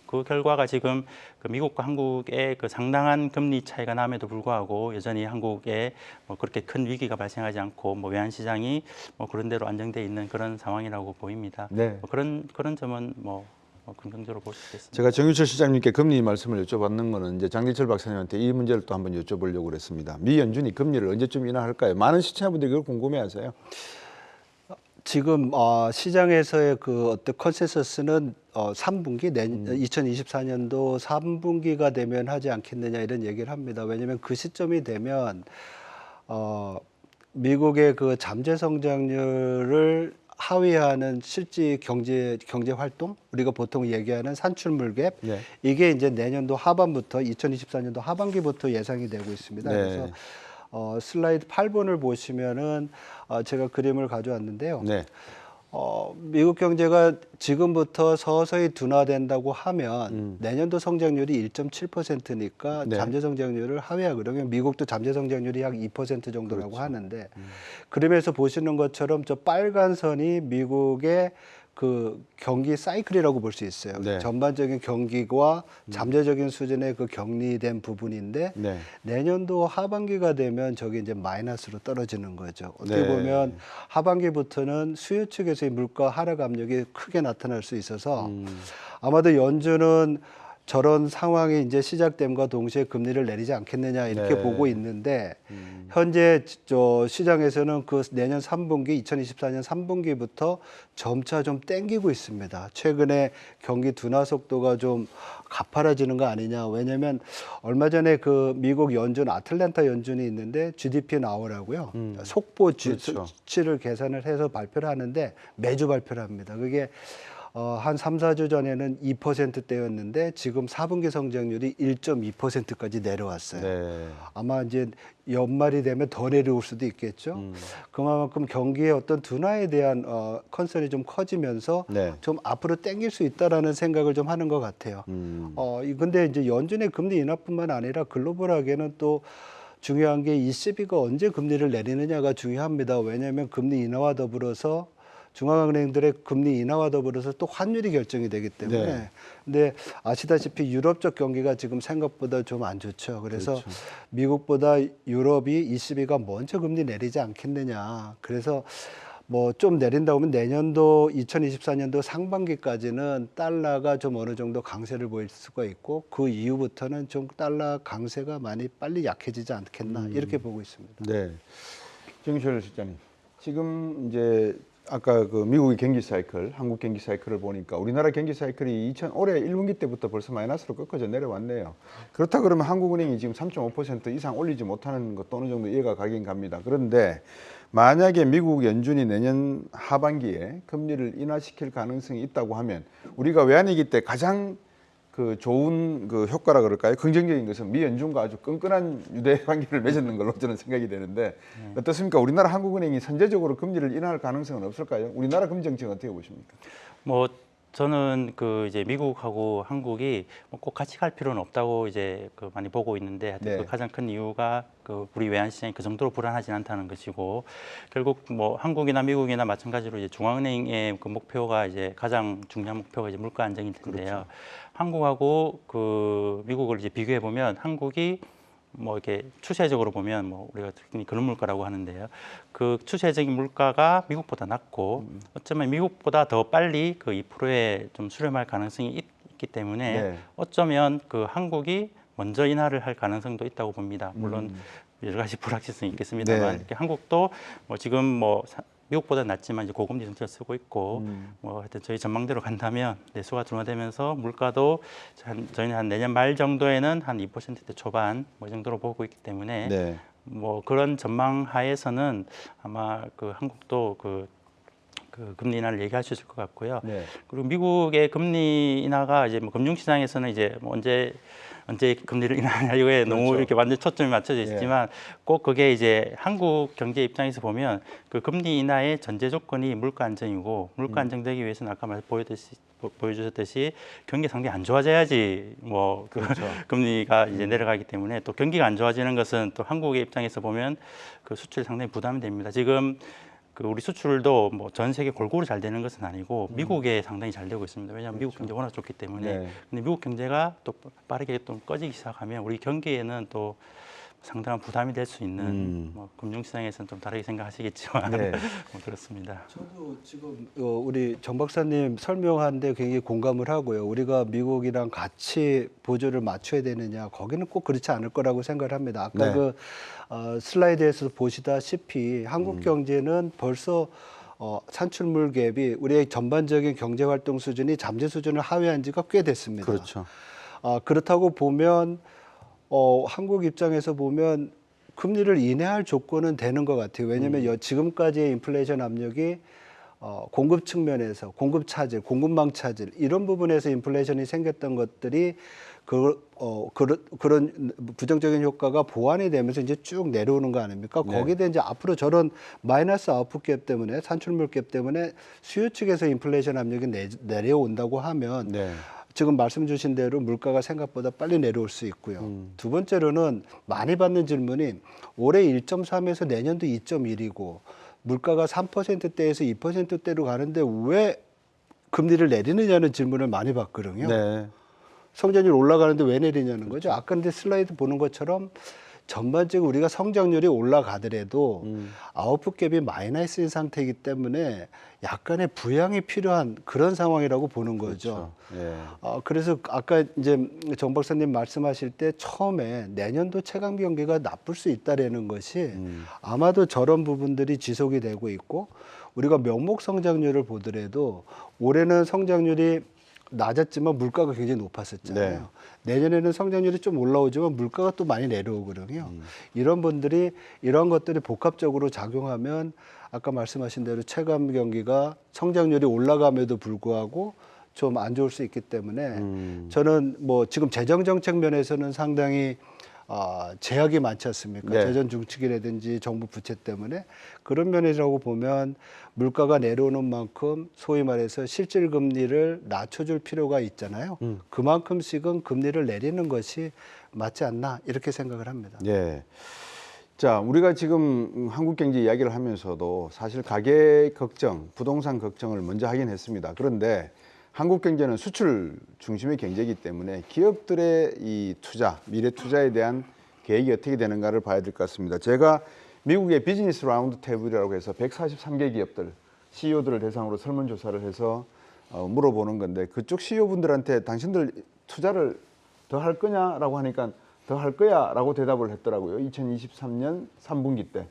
그 결과가 지금 그 미국과 한국의 그 상당한 금리 차이가 남에도 불구하고 여전히 한국에 뭐 그렇게 큰 위기가 발생하지 않고 뭐 외환 시장이 뭐 그런 대로 안정돼 있는 그런 상황이라고 보입니다. 네. 뭐 그런 점은 뭐 긍정적으로 볼 수 있겠습니다. 제가 정유철 시장님께 금리 말씀을 여쭤봤는 거는 이제 장기철 박사님한테 이 문제를 또 한번 여쭤보려고 그랬습니다. 미 연준이 금리를 언제쯤 인하할까요? 많은 시청자분들이 그걸 궁금해하세요. 지금 시장에서의 그 어떤 컨센서스는 3분기 2024년도 3분기가 되면 하지 않겠느냐 이런 얘기를 합니다. 왜냐하면 그 시점이 되면 미국의 그 잠재 성장률을 하회하는 실제 경제 활동, 우리가 보통 얘기하는 산출 물갭, 네. 이게 이제 내년도 하반부터 2024년도 하반기부터 예상이 되고 있습니다. 네. 그래서 슬라이드 8번을 보시면은 제가 그림을 가져왔는데요. 네. 미국 경제가 지금부터 서서히 둔화된다고 하면 내년도 성장률이 1.7%니까 네. 잠재 성장률을 하회하거든요. 미국도 잠재 성장률이 약 2% 정도라고 하는데 그림에서 보시는 것처럼 저 빨간 선이 미국의 그 경기 사이클이라고 볼 수 있어요. 네. 전반적인 경기와 잠재적인 수준의 그 격리된 부분인데 네. 내년도 하반기가 되면 저게 이제 마이너스로 떨어지는 거죠. 어떻게 네. 보면 하반기부터는 수요 측에서의 물가 하락 압력이 크게 나타날 수 있어서 아마도 연준은 저런 상황이 이제 시작됨과 동시에 금리를 내리지 않겠느냐 이렇게 네. 보고 있는데 현재 저 시장에서는 그 내년 3분기 2024년 3분기부터 점차 좀 땡기고 있습니다. 최근에 경기 둔화 속도가 좀 가파라지는 거 아니냐. 왜냐하면 얼마 전에 그 미국 연준 아틀랜타 연준이 있는데 GDP 나오라고요. 속보 그렇죠. 수치를 계산을 해서 발표를 하는데 매주 발표를 합니다. 그게 한 3, 4주 전에는 2%대였는데 지금 4분기 성장률이 1.2%까지 내려왔어요. 네. 아마 이제 연말이 되면 더 내려올 수도 있겠죠. 그만큼 경기의 어떤 둔화에 대한 컨설이 좀 커지면서 네. 좀 앞으로 땡길 수 있다라는 생각을 좀 하는 것 같아요. 근데 이제 연준의 금리 인하뿐만 아니라 글로벌하게는 또 중요한 게 ECB가 언제 금리를 내리느냐가 중요합니다. 왜냐하면 금리 인하와 더불어서 중앙은행들의 금리 인하와 더불어서 또 환율이 결정이 되기 때문에 네. 근데 아시다시피 유럽 쪽 경기가 지금 생각보다 좀 안 좋죠. 그래서 그렇죠. 미국보다 유럽이 ECB가 먼저 금리 내리지 않겠느냐. 그래서 뭐 좀 내린다고 하면 내년도 2024년도 상반기까지는 달러가 좀 어느 정도 강세를 보일 수가 있고 그 이후부터는 좀 달러 강세가 많이 빨리 약해지지 않겠나 이렇게 보고 있습니다. 네. 정유철 실장님. 지금 이제 아까 그 미국의 경기 사이클, 한국 경기 사이클을 보니까 우리나라 경기 사이클이 올해 1분기 때부터 벌써 마이너스로 꺾어져 내려왔네요. 그렇다 그러면 한국은행이 지금 3.5% 이상 올리지 못하는 것도 어느 정도 이해가 가긴 갑니다. 그런데 만약에 미국 연준이 내년 하반기에 금리를 인하시킬 가능성이 있다고 하면 우리가 외환위기 때 가장 그 좋은 그 효과라 그럴까요? 긍정적인 것은 미 연준과 아주 끈끈한 유대 관계를 맺었는 걸로 저는 생각이 되는데 어떻습니까? 우리나라 한국은행이 선제적으로 금리를 인하할 가능성은 없을까요? 우리나라 금리 정책은 어떻게 보십니까? 뭐 저는 그 이제 미국하고 한국이 뭐 꼭 같이 갈 필요는 없다고 이제 그 많이 보고 있는데 하여튼 네. 그 가장 큰 이유가 그 우리 외환 시장이 그 정도로 불안하지 않다는 것이고 결국 뭐 한국이나 미국이나 마찬가지로 이제 중앙은행의 그 목표가 이제 가장 중요한 목표가 이제 물가 안정일 텐데요. 그렇죠. 한국하고 그 미국을 이제 비교해 보면 한국이 뭐 이렇게 추세적으로 보면 뭐 우리가 특히 그런 물가라고 하는데요. 그 추세적인 물가가 미국보다 낮고 어쩌면 미국보다 더 빨리 그 2%에 좀 수렴할 가능성이 있기 때문에 네. 어쩌면 그 한국이 먼저 인하를 할 가능성도 있다고 봅니다. 물론 여러 가지 불확실성이 있겠습니다만 네. 이렇게 한국도 뭐 지금 뭐 미국보다 낮지만 이제 고금리 정책을 쓰고 있고 뭐 하여튼 저희 전망대로 간다면 내수가 둔화되면서 물가도 저희는 한 내년 말 정도에는 한 2%대 초반 뭐 이 정도로 보고 있기 때문에 네. 뭐 그런 전망 하에서는 아마 그 한국도 그 금리 인하를 얘기할 수 있을 것 같고요. 네. 그리고 미국의 금리 인하가 이제 뭐 금융시장에서는 이제 뭐 언제 언제 금리를 인하냐 이거에 너무 그렇죠. 이렇게 완전 초점이 맞춰져 있지만 꼭 그게 이제 한국 경제 입장에서 보면 그 금리 인하의 전제 조건이 물가 안정이고 물가 안정되기 위해서는 아까 보여주셨듯이 경기 상당히 안 좋아져야지 뭐 그 금리가 이제 내려가기 때문에 또 경기가 안 좋아지는 것은 또 한국의 입장에서 보면 그 수출이 상당히 부담이 됩니다. 지금 그 우리 수출도 뭐 전 세계 골고루 잘 되는 것은 아니고 미국에 상당히 잘 되고 있습니다. 왜냐하면 미국 경제 워낙 좋기 때문에. 네. 근데 미국 경제가 또 빠르게 또 꺼지기 시작하면 우리 경기에는 또 상당한 부담이 될 수 있는 뭐 금융시장에서는 좀 다르게 생각하시겠지만 네. 뭐 그렇습니다. 저도 지금 우리 정 박사님 설명하는데 굉장히 공감을 하고요. 우리가 미국이랑 같이 보조를 맞춰야 되느냐, 거기는 꼭 그렇지 않을 거라고 생각을 합니다. 아까 네. 그 슬라이드에서 보시다시피 한국 경제는 벌써 산출물 갭이 우리의 전반적인 경제 활동 수준이 잠재 수준을 하회한 지가 꽤 됐습니다. 그렇죠. 그렇다고 보면 한국 입장에서 보면 금리를 인하할 조건은 되는 것 같아요. 왜냐하면 지금까지의 인플레이션 압력이 공급 측면에서 공급 차질, 공급망 차질 이런 부분에서 인플레이션이 생겼던 것들이 그런 부정적인 효과가 보완이 되면서 이제 쭉 내려오는 거 아닙니까? 네. 거기에 이제 앞으로 저런 마이너스 아웃풋 갭 때문에 산출물 갭 때문에 수요 측에서 인플레이션 압력이 내려온다고 하면 네. 지금 말씀 주신 대로 물가가 생각보다 빨리 내려올 수 있고요. 두 번째로는 많이 받는 질문이 올해 1.3에서 내년도 2.1이고 물가가 3%대에서 2%대로 가는데 왜 금리를 내리느냐는 질문을 많이 받거든요. 네. 성장률 올라가는데 왜 내리냐는 거죠. 아까 근데 슬라이드 보는 것처럼 전반적으로 우리가 성장률이 올라가더라도 아웃풋 갭이 마이너스인 상태이기 때문에 약간의 부양이 필요한 그런 상황이라고 보는 거죠. 그렇죠. 예. 그래서 아까 이제 정 박사님 말씀하실 때 처음에 내년도 체감 경기가 나쁠 수 있다라는 것이 아마도 저런 부분들이 지속이 되고 있고 우리가 명목 성장률을 보더라도 올해는 성장률이 낮았지만 물가가 굉장히 높았었잖아요. 네. 내년에는 성장률이 좀 올라오지만 물가가 또 많이 내려오거든요. 이런 것들이 복합적으로 작용하면 아까 말씀하신 대로 체감 경기가 성장률이 올라감에도 불구하고 좀 안 좋을 수 있기 때문에 저는 뭐 지금 재정 정책 면에서는 상당히 제약이 많지 않습니까? 네. 재정 중축이라든지 정부 부채 때문에 그런 면이라고 보면 물가가 내려오는 만큼 소위 말해서 실질 금리를 낮춰줄 필요가 있잖아요. 그만큼씩은 금리를 내리는 것이 맞지 않나 이렇게 생각을 합니다. 예. 자, 우리가 지금 한국 경제 이야기를 하면서도 사실 가계 걱정, 부동산 걱정을 먼저 하긴 했습니다. 그런데 한국 경제는 수출 중심의 경제이기 때문에 기업들의 이 투자, 미래 투자에 대한 계획이 어떻게 되는가를 봐야 될 것 같습니다. 제가 미국의 비즈니스 라운드 테이블이라고 해서 143개 기업들, CEO들을 대상으로 설문조사를 해서 물어보는 건데 그쪽 CEO분들한테 당신들 투자를 더 할 거냐라고 하니까 더 할 거야 라고 대답을 했더라고요. 2023년 3분기 때.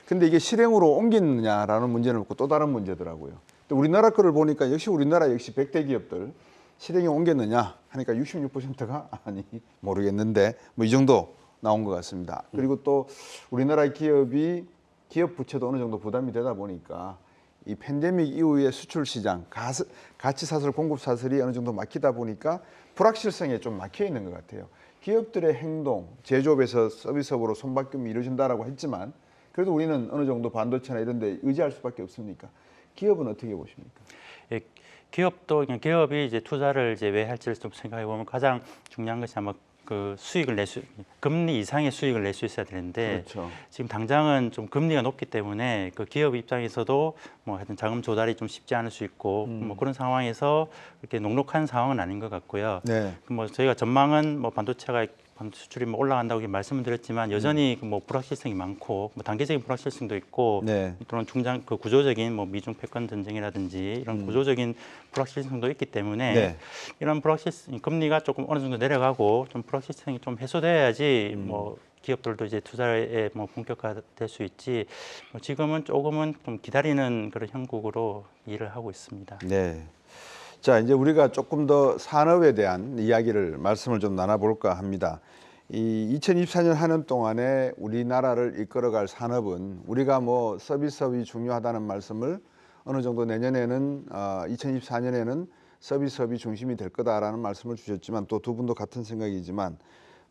근데 이게 실행으로 옮기느냐라는 문제는 없고 또 다른 문제더라고요. 우리나라 거를 보니까 역시 우리나라 역시 100대 기업들 실행에 옮겼느냐 하니까 66%가 아니 모르겠는데 뭐 이 정도 나온 것 같습니다. 그리고 또 우리나라 기업이 기업 부채도 어느 정도 부담이 되다 보니까 이 팬데믹 이후의 수출 시장, 가치 사슬, 공급 사슬이 어느 정도 막히다 보니까 불확실성에 좀 막혀 있는 것 같아요. 기업들의 행동, 제조업에서 서비스업으로 손바꿈이 이루어진다라고 했지만 그래도 우리는 어느 정도 반도체나 이런 데 의지할 수밖에 없으니까 기업은 어떻게 보십니까? 예, 기업도 그냥 기업이 이제 투자를 이제 왜 할지를 좀 생각해 보면 가장 중요한 것이 아마 그 수익을 금리 이상의 수익을 낼 수 있어야 되는데 그렇죠. 지금 당장은 좀 금리가 높기 때문에 그 기업 입장에서도 뭐 하여튼 자금 조달이 좀 쉽지 않을 수 있고 뭐 그런 상황에서 그렇게 녹록한 상황은 아닌 것 같고요. 네. 뭐 저희가 전망은 뭐 반도체 수출이 뭐 올라간다고 말씀을 드렸지만 여전히 뭐 불확실성이 많고 뭐 단계적인 불확실성도 있고 네. 또는 그 구조적인 뭐 미중 패권 전쟁이라든지 이런 구조적인 불확실성도 있기 때문에 네. 이런 불확실성 금리가 조금 어느 정도 내려가고 좀 불확실성이 좀 해소돼야지 뭐 기업들도 이제 투자에 뭐 본격화될 수 있지 뭐 지금은 조금은 좀 기다리는 그런 형국으로 일을 하고 있습니다. 네. 자, 이제 우리가 조금 더 산업에 대한 이야기를 말씀을 좀 나눠볼까 합니다. 이 2024년 한 해 동안에 우리나라를 이끌어갈 산업은 우리가 뭐 서비스업이 중요하다는 말씀을 어느 정도 내년에는 2024년에는 서비스업이 중심이 될 거다라는 말씀을 주셨지만 또 두 분도 같은 생각이지만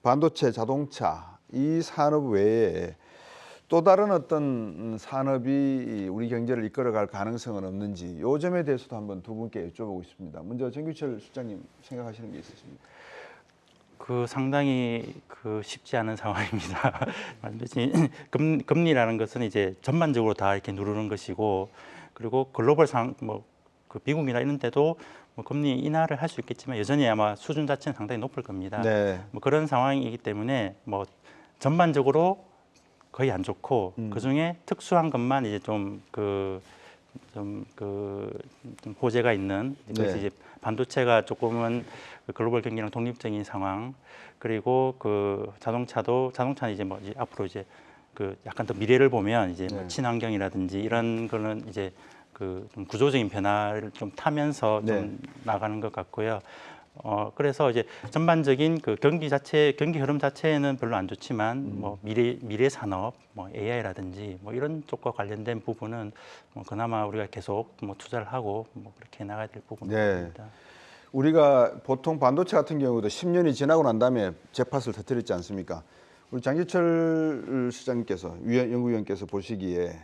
반도체, 자동차 이 산업 외에 또 다른 어떤 산업이 우리 경제를 이끌어갈 가능성은 없는지 이 점에 대해서도 한번 두 분께 여쭤보고 싶습니다. 먼저 정규철 실장님 생각하시는 게 있으십니까? 그 상당히 그 쉽지 않은 상황입니다. 금리라는 것은 이제 전반적으로 다 이렇게 누르는 것이고, 그리고 글로벌 그 미국이나 이런 데도 뭐 금리 인하를 할 수 있겠지만 여전히 아마 수준 자체는 상당히 높을 겁니다. 네. 뭐 그런 상황이기 때문에 뭐 전반적으로 거의 안 좋고 그 중에 특수한 것만 이제 좀 호재가 있는 그래서 네. 이제 반도체가 조금은 그 글로벌 경기랑 독립적인 상황, 그리고 그 자동차는 이제 뭐 이제 앞으로 이제 그 약간 더 미래를 보면 이제 뭐 네. 친환경이라든지 이런 거는 이제 그 좀 구조적인 변화를 좀 타면서 좀 네. 나가는 것 같고요. 그래서 이제 전반적인 그 경기 흐름 자체는 별로 안 좋지만 뭐 미래 산업, 뭐 AI라든지 뭐 이런 쪽과 관련된 부분은 뭐 그나마 우리가 계속 뭐 투자를 하고 뭐 그렇게 나가야 될 부분인 것 네. 같습니다. 우리가 보통 반도체 같은 경우도 10년이 지나고 난 다음에 재팟을 터뜨렸지 않습니까? 우리 장기철 시장님께서 연구위원께서 보시기에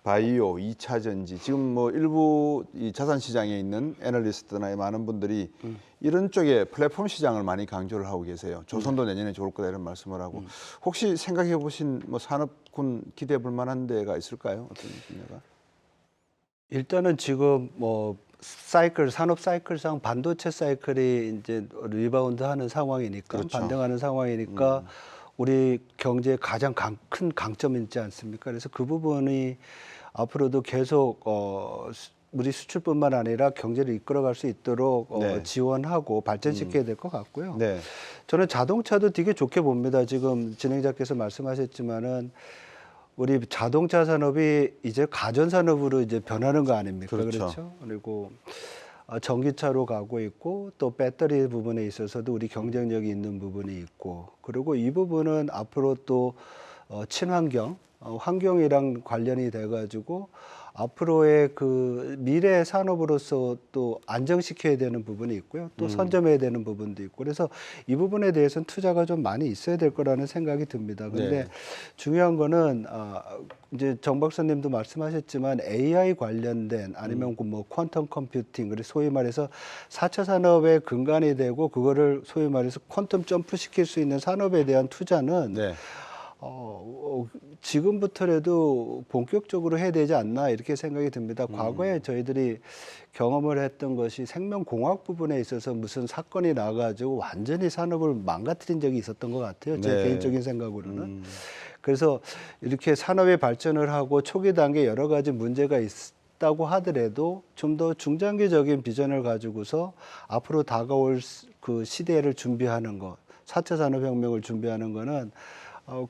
바이오, 2차 전지 지금 뭐 일부 이 자산 시장에 있는 애널리스트나 많은 분들이 이런 쪽에 플랫폼 시장을 많이 강조를 하고 계세요. 조선도 내년에 좋을 거다 이런 말씀을 하고 혹시 생각해 보신 뭐 산업군 기대해 볼 만한 데가 있을까요? 어떤 분야가? 일단은 지금 뭐 산업 사이클상 반도체 사이클이 이제 리바운드 하는 상황이니까 그렇죠. 반등하는 상황이니까 우리 경제의 가장 큰 강점이 있지 않습니까? 그래서 그 부분이 앞으로도 계속 우리 수출뿐만 아니라 경제를 이끌어갈 수 있도록 네. 지원하고 발전시켜야 될 것 같고요. 네. 저는 자동차도 되게 좋게 봅니다. 지금 진행자께서 말씀하셨지만은 우리 자동차 산업이 이제 가전 산업으로 이제 변하는 거 아닙니까? 그렇죠. 그리고 전기차로 가고 있고 또 배터리 부분에 있어서도 우리 경쟁력이 있는 부분이 있고, 그리고 이 부분은 앞으로 또 친환경, 환경이랑 관련이 돼가지고 앞으로의 그 미래 산업으로서 또 안정시켜야 되는 부분이 있고요. 또 선점해야 되는 부분도 있고, 그래서 이 부분에 대해서는 투자가 좀 많이 있어야 될 거라는 생각이 듭니다. 근데 네. 중요한 거는 이제 정 박사님도 말씀하셨지만 AI 관련된 아니면 뭐 퀀텀 컴퓨팅, 그리고 소위 말해서 4차 산업의 근간이 되고 그거를 소위 말해서 퀀텀 점프 시킬 수 있는 산업에 대한 투자는 네. 지금부터라도 본격적으로 해야 되지 않나 이렇게 생각이 듭니다. 과거에 저희들이 경험을 했던 것이 생명공학 부분에 있어서 무슨 사건이 나가지고 완전히 산업을 망가뜨린 적이 있었던 것 같아요. 제 네. 개인적인 생각으로는. 그래서 이렇게 산업의 발전을 하고 초기 단계 여러 가지 문제가 있다고 하더라도 좀 더 중장기적인 비전을 가지고서 앞으로 다가올 그 시대를 준비하는 것, 4차 산업혁명을 준비하는 거는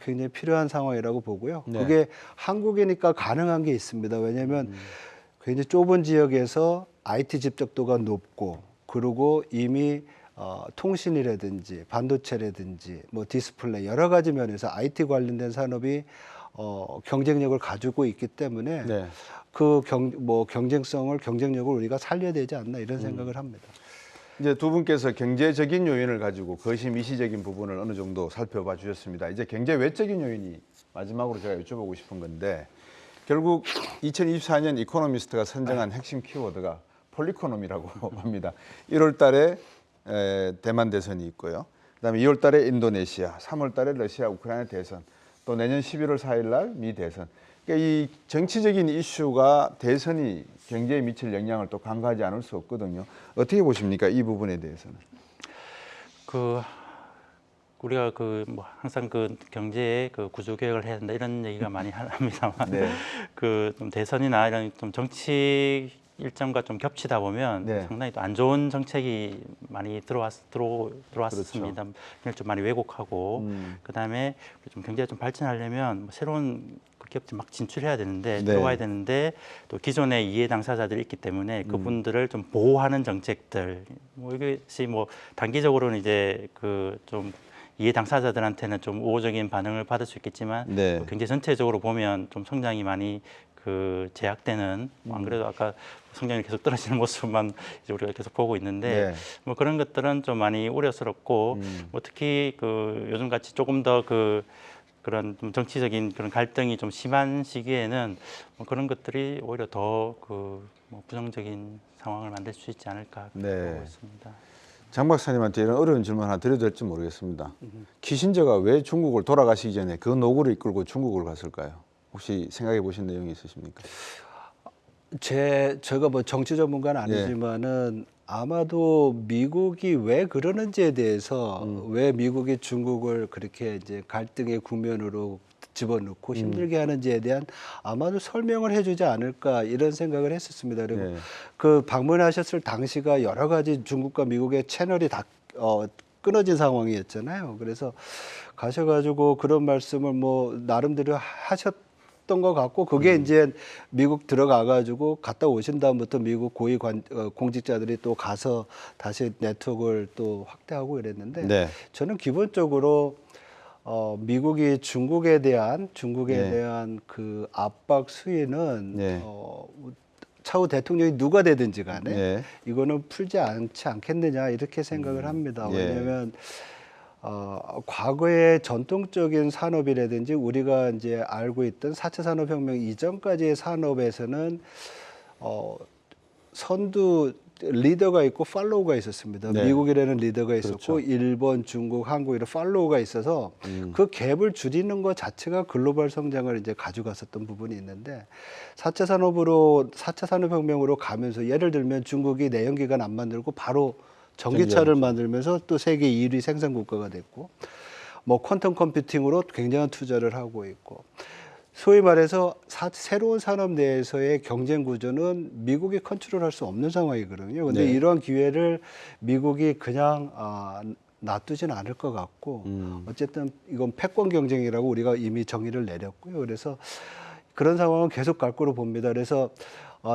굉장히 필요한 상황이라고 보고요. 네. 그게 한국이니까 가능한 게 있습니다. 왜냐하면 굉장히 좁은 지역에서 IT 집적도가 높고, 그리고 이미 통신이라든지 반도체라든지 뭐 디스플레이 여러 가지 면에서 IT 관련된 산업이 경쟁력을 가지고 있기 때문에 네. 그 경쟁력을 우리가 살려야 되지 않나 이런 생각을 합니다. 이제 두 분께서 경제적인 요인을 가지고 거시 미시적인 부분을 어느 정도 살펴봐 주셨습니다. 이제 경제 외적인 요인이 마지막으로 제가 여쭤보고 싶은 건데, 결국 2024년 이코노미스트가 선정한 핵심 키워드가 폴리코노미라고 합니다. 1월 달에 대만 대선이 있고요. 그다음에 2월 달에 인도네시아, 3월 달에 러시아 우크라이나 대선, 또 내년 11월 4일 날 미 대선. 그러니까 이 정치적인 이슈가 대선이 경제에 미칠 영향을 또 간과하지 않을 수 없거든요. 어떻게 보십니까? 이 부분에 대해서는. 우리가 뭐 항상 경제의 구조 개혁을 해야 된다 이런 얘기가 많이 합니다만 네. 좀 대선이나 이런 좀 정치 일정과 좀 겹치다 보면 네. 상당히 또 안 좋은 정책이 많이 들어왔습니다. 그걸 좀 많이 왜곡하고 그다음에 좀 경제가 좀 발전하려면 뭐 새로운 기업들 막 진출해야 되는데 네. 들어와야 되는데 또 기존의 이해 당사자들이 있기 때문에 그분들을 좀 보호하는 정책들, 뭐 이것이 뭐 단기적으로는 이제 좀 이해 당사자들한테는 좀 우호적인 반응을 받을 수 있겠지만 네. 또 경제 전체적으로 보면 좀 성장이 많이 그 제약되는 안 그래도 아까 성장이 계속 떨어지는 모습만 이제 우리가 계속 보고 있는데 네. 뭐 그런 것들은 좀 많이 우려스럽고 뭐 특히 그 요즘 같이 조금 더 그런 좀 정치적인 그런 갈등이 좀 심한 시기에는 뭐 그런 것들이 오히려 더 그 뭐 부정적인 상황을 만들 수 있지 않을까 네. 보고 있습니다. 장 박사님한테 이런 어려운 질문 하나 드려도 될지 모르겠습니다. 키신저가 왜 중국을 돌아가시기 전에 그 노구를 이끌고 중국을 갔을까요? 혹시 생각해 보신 내용이 있으십니까? 제가 뭐 정치 전문가는 아니지만은 아마도 미국이 왜 그러는지에 대해서 왜 미국이 중국을 그렇게 이제 갈등의 국면으로 집어넣고 힘들게 하는지에 대한 아마도 설명을 해주지 않을까 이런 생각을 했었습니다. 그리고 네. 그 방문하셨을 당시가 여러 가지 중국과 미국의 채널이 다 끊어진 상황이었잖아요. 그래서 가셔가지고 그런 말씀을 뭐 나름대로 하셨던 것 같고 그게 이제 미국 들어가가지고 갔다 오신 다음부터 미국 공직자들이 또 가서 다시 네트워크를 또 확대하고 이랬는데 네. 저는 기본적으로 미국이 중국에 대한 네. 그 압박 수위는 네. 차후 대통령이 누가 되든지 간에 네. 이거는 풀지 않지 않겠느냐 이렇게 생각을 합니다. 예. 왜냐하면 과거의 전통적인 산업이라든지 우리가 이제 알고 있던 4차 산업혁명 이전까지의 산업에서는 선두 리더가 있고 팔로우가 있었습니다. 네. 미국이라는 리더가 있었고 그렇죠. 일본, 중국, 한국 이런 팔로우가 있어서 그 갭을 줄이는 것 자체가 글로벌 성장을 이제 가져갔었던 부분이 있는데 4차 산업혁명으로 가면서 예를 들면 중국이 내연기관 안 만들고 바로 전기차를 만들면서 또 세계 1위 생산 국가가 됐고 뭐 퀀텀 컴퓨팅으로 굉장한 투자를 하고 있고 소위 말해서 새로운 산업 내에서의 경쟁 구조는 미국이 컨트롤할 수 없는 상황이거든요. 근데 네. 이러한 기회를 미국이 그냥 놔두지는 않을 것 같고 어쨌든 이건 패권 경쟁이라고 우리가 이미 정의를 내렸고요. 그래서 그런 상황은 계속 갈 거로 봅니다. 그래서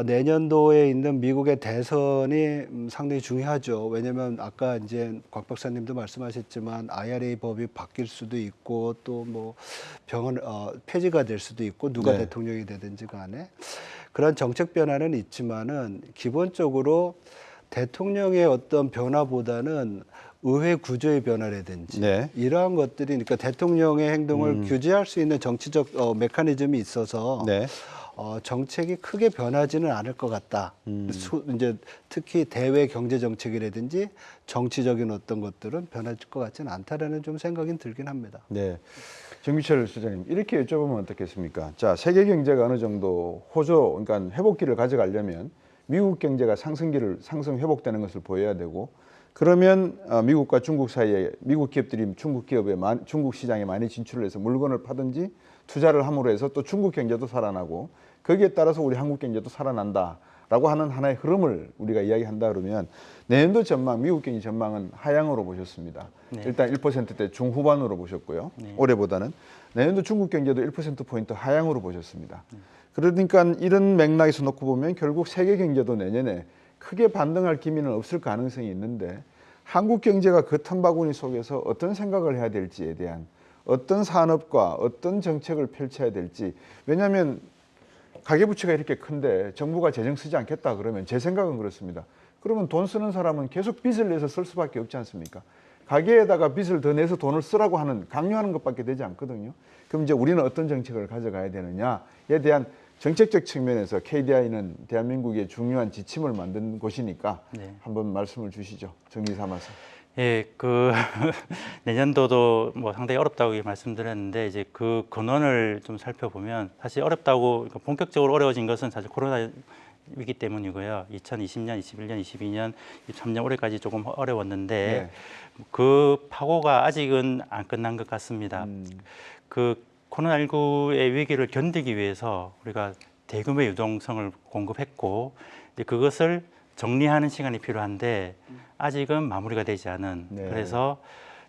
내년도에 있는 미국의 대선이 상당히 중요하죠. 왜냐하면 아까 이제 곽 박사님도 말씀하셨지만 IRA 법이 바뀔 수도 있고 또 뭐 폐지가 될 수도 있고 누가 네. 대통령이 되든지 간에 그런 정책 변화는 있지만은 기본적으로 대통령의 어떤 변화보다는 의회 구조의 변화라든지 네. 이러한 것들이 그러니까 대통령의 행동을 규제할 수 있는 정치적 메커니즘이 있어서 네. 정책이 크게 변하지는 않을 것 같다. 이제 특히 대외 경제 정책이라든지 정치적인 어떤 것들은 변할 것 같지는 않다라는 좀 생각이 들긴 합니다. 네. 정규철 소장님, 이렇게 여쭤보면 어떻겠습니까? 자, 세계 경제가 어느 정도 호조, 그러니까 회복기를 가져가려면 미국 경제가 상승 회복되는 것을 보여야 되고, 그러면 미국과 중국 사이에 미국 기업들이 중국 시장에 많이 진출을 해서 물건을 파든지 투자를 함으로 해서 또 중국 경제도 살아나고 거기에 따라서 우리 한국 경제도 살아난다라고 하는 하나의 흐름을 우리가 이야기한다 그러면 내년도 전망, 미국 경제 전망은 하향으로 보셨습니다. 네. 일단 1%대 중후반으로 보셨고요. 네. 올해보다는 내년도 중국 경제도 1%포인트 하향으로 보셨습니다. 그러니까 이런 맥락에서 놓고 보면 결국 세계 경제도 내년에 크게 반등할 기미는 없을 가능성이 있는데 한국 경제가 그 틈바구니 속에서 어떤 생각을 해야 될지에 대한 어떤 산업과 어떤 정책을 펼쳐야 될지, 왜냐하면 가계부채가 이렇게 큰데 정부가 재정 쓰지 않겠다 그러면 제 생각은 그렇습니다. 그러면 돈 쓰는 사람은 계속 빚을 내서 쓸 수밖에 없지 않습니까? 가계에다가 빚을 더 내서 돈을 쓰라고 강요하는 것밖에 되지 않거든요. 그럼 이제 우리는 어떤 정책을 가져가야 되느냐에 대한 정책적 측면에서 KDI는 대한민국의 중요한 지침을 만든 곳이니까 네. 한번 말씀을 주시죠. 정리 삼아서. 예, 내년도도 뭐 상당히 어렵다고 말씀드렸는데 이제 그 근원을 좀 살펴보면 사실 어렵다고 본격적으로 어려워진 것은 사실 코로나 위기 때문이고요. 2020년, 21년, 22년, 23년 올해까지 조금 어려웠는데 그 파고가 아직은 안 끝난 것 같습니다. 그 코로나19의 위기를 견디기 위해서 우리가 대규모의 유동성을 공급했고 이제 그것을 정리하는 시간이 필요한데 아직은 마무리가 되지 않은 그래서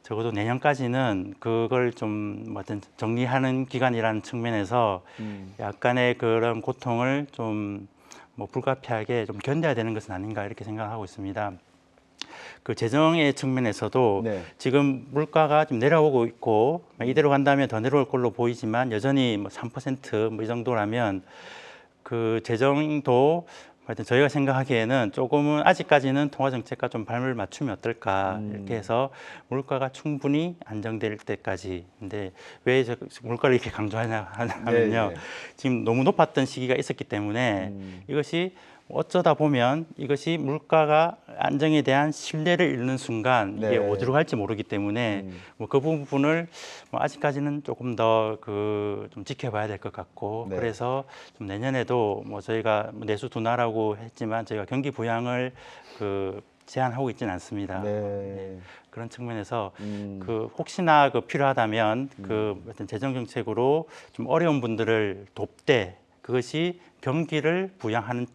적어도 내년까지는 그걸 좀 어떤 정리하는 기간이라는 측면에서 약간의 그런 고통을 좀 뭐 불가피하게 좀 견뎌야 되는 것은 아닌가 이렇게 생각하고 있습니다. 그 재정의 측면에서도 네. 지금 물가가 좀 내려오고 있고 이대로 간다면 더 내려올 걸로 보이지만 여전히 뭐 3% 이 정도라면 그 재정도 하여튼 저희가 생각하기에는 조금은 아직까지는 통화 정책과 좀 발을 맞추면 어떨까 이렇게 해서 물가가 충분히 안정될 때까지. 근데 왜 물가를 이렇게 강조하냐 하면요. 네. 지금 너무 높았던 시기가 있었기 때문에 이것이 어쩌다 보면 이것이 물가가 안정에 대한 신뢰를 잃는 순간 이게 네. 어디로 갈지 모르기 때문에 뭐 그 부분을 뭐 아직까지는 조금 더 그 좀 지켜봐야 될 것 같고 네. 그래서 좀 내년에도 뭐 저희가 내수 둔화라고 했지만 저희가 경기 부양을 그 제한하고 있지는 않습니다. 네. 그런 측면에서 그 혹시나 그 필요하다면 그 어떤 재정 정책으로 좀 어려운 분들을 돕되 그것이 경기를 부양하는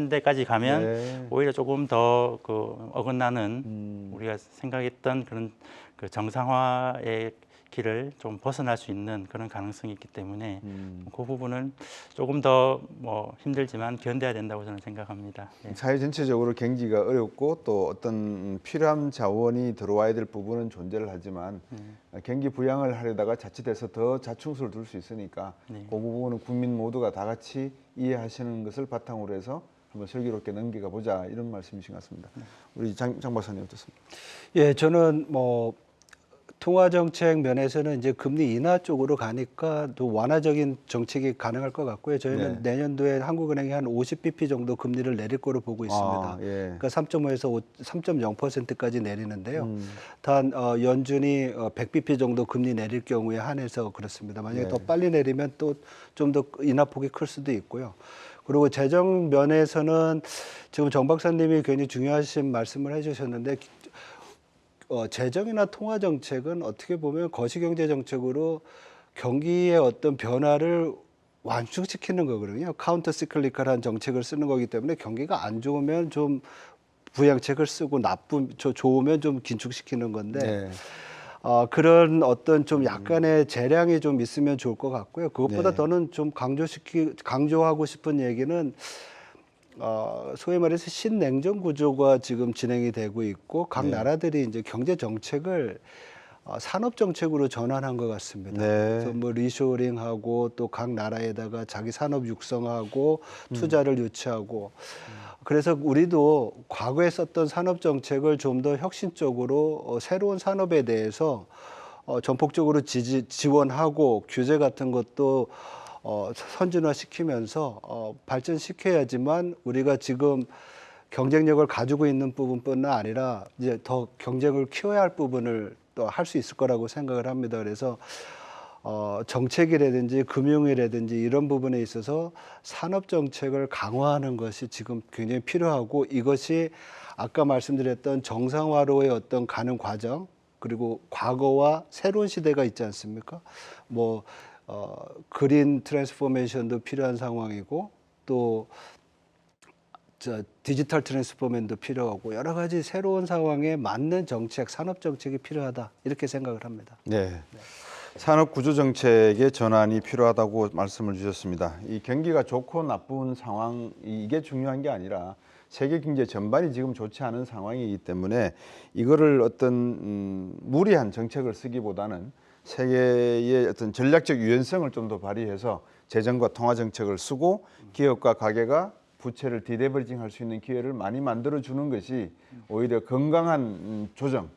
데까지 가면 네. 오히려 조금 더 그 어긋나는 우리가 생각했던 그런 그 정상화의 길을 좀 벗어날 수 있는 그런 가능성이 있기 때문에 그 부분은 조금 더 뭐 힘들지만 견뎌야 된다고 저는 생각합니다. 예. 사회 전체적으로 경기가 어렵고 또 어떤 필요한 자원이 들어와야 될 부분은 존재를 하지만 경기 부양을 하려다가 자칫해서 더 자충수를 둘 수 있으니까 네. 그 부분은 국민 모두가 다 같이 이해하시는 것을 바탕으로 해서 한번 슬기롭게 넘겨가 보자 이런 말씀이신 것 같습니다. 우리 장 박사님 어떻습니까? 예, 저는 뭐 통화 정책 면에서는 이제 금리 인하 쪽으로 가니까 또 완화적인 정책이 가능할 것 같고요. 저희는 내년도에 한국은행이 한 50bp 정도 금리를 내릴 거로 보고 있습니다. 예. 그러니까 3.5에서 3.0%까지 내리는데요. 단 연준이 100bp 정도 금리 내릴 경우에 한해서 그렇습니다. 만약에 네. 더 빨리 내리면 또 좀 더 인하폭이 클 수도 있고요. 그리고 재정 면에서는 지금 정 박사님이 굉장히 중요하신 말씀을 해주셨는데 재정이나 통화 정책은 어떻게 보면 거시경제 정책으로 경기의 어떤 변화를 완충시키는 거거든요. 카운터 시클리컬한 정책을 쓰는 거기 때문에 경기가 안 좋으면 좀 부양책을 쓰고 좋으면 좀 긴축시키는 건데 네. 그런 어떤 좀 약간의 재량이 좀 있으면 좋을 것 같고요. 그것보다 네. 더는 좀 강조하고 싶은 얘기는 소위 말해서 신냉전 구조가 지금 진행이 되고 있고 각 네. 나라들이 이제 경제 정책을 산업 정책으로 전환한 것 같습니다. 네. 그래서 뭐 리쇼링하고 또 각 나라에다가 자기 산업 육성하고 투자를 유치하고 그래서 우리도 과거에 썼던 산업 정책을 좀 더 혁신적으로 새로운 산업에 대해서 전폭적으로 지원하고 규제 같은 것도 선진화시키면서 발전시켜야지만 우리가 지금 경쟁력을 가지고 있는 부분뿐만 아니라 이제 더 경쟁을 키워야 할 부분을 또 할 수 있을 거라고 생각을 합니다. 그래서 정책이라든지 금융이라든지 이런 부분에 있어서 산업 정책을 강화하는 것이 지금 굉장히 필요하고 이것이 아까 말씀드렸던 정상화로의 어떤 가는 과정 그리고 과거와 새로운 시대가 있지 않습니까? 뭐 그린 트랜스포메이션도 필요한 상황이고 또 디지털 트랜스포메이션도 필요하고 여러 가지 새로운 상황에 맞는 정책, 산업 정책이 필요하다 이렇게 생각을 합니다. 네. 산업 구조 정책의 전환이 필요하다고 말씀을 주셨습니다. 이 경기가 좋고 나쁜 상황 이게 중요한 게 아니라 세계 경제 전반이 지금 좋지 않은 상황이기 때문에 이거를 어떤 무리한 정책을 쓰기보다는 세계의 어떤 전략적 유연성을 좀 더 발휘해서 재정과 통화 정책을 쓰고 기업과 가게가 부채를 디레버리징할 수 있는 기회를 많이 만들어 주는 것이 오히려 건강한 조정,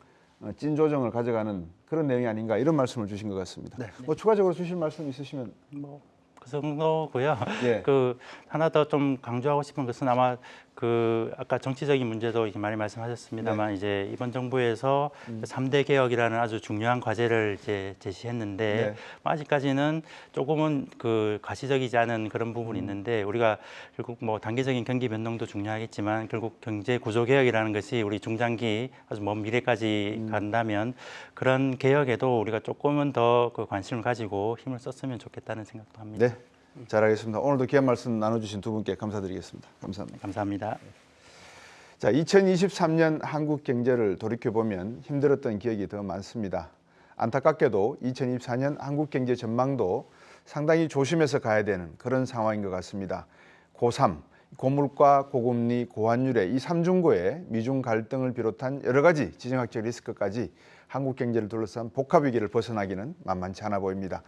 찐 조정을 가져가는 그런 내용이 아닌가 이런 말씀을 주신 것 같습니다. 네. 뭐 추가적으로 주실 말씀 있으시면 뭐 그 정도고요. 예. 그 하나 더 좀 강조하고 싶은 것은 아마 그 아까 정치적인 문제도 이렇게 많이 말씀하셨습니다만 이제 이번 정부에서 3대 개혁이라는 아주 중요한 과제를 이제 제시했는데 네. 아직까지는 조금은 그 가시적이지 않은 그런 부분이 있는데 우리가 결국 뭐 단기적인 경기 변동도 중요하겠지만 결국 경제 구조 개혁이라는 것이 우리 중장기 아주 먼 미래까지 간다면 그런 개혁에도 우리가 조금은 더 그 관심을 가지고 힘을 썼으면 좋겠다는 생각도 합니다. 네, 잘하겠습니다. 오늘도 귀한 말씀 나눠주신 두 분께 감사드리겠습니다. 감사합니다. 감사합니다. 자, 2023년 한국 경제를 돌이켜 보면 힘들었던 기억이 더 많습니다. 안타깝게도 2024년 한국 경제 전망도 상당히 조심해서 가야 되는 그런 상황인 것 같습니다. 고3 고물가, 고금리, 고환율의 이 삼중고의 미중 갈등을 비롯한 여러 가지 지정학적 리스크까지 한국 경제를 둘러싼 복합 위기를 벗어나기는 만만치 않아 보입니다.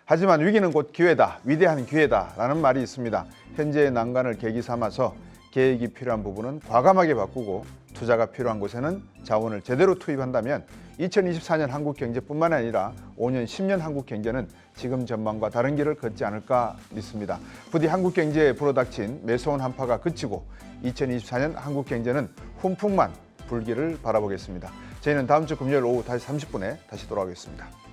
하지만 위기는 곧 기회다, 위대한 기회다라는 말이 있습니다. 현재의 난관을 계기 삼아서 계획이 필요한 부분은 과감하게 바꾸고 투자가 필요한 곳에는 자원을 제대로 투입한다면 2024년 한국 경제뿐만 아니라 5년, 10년 한국 경제는 지금 전망과 다른 길을 걷지 않을까 믿습니다. 부디 한국 경제에 불어닥친 매서운 한파가 그치고 2024년 한국 경제는 훈풍만 불기를 바라보겠습니다. 저희는 다음 주 금요일 오후 5시 30분에 다시 돌아오겠습니다.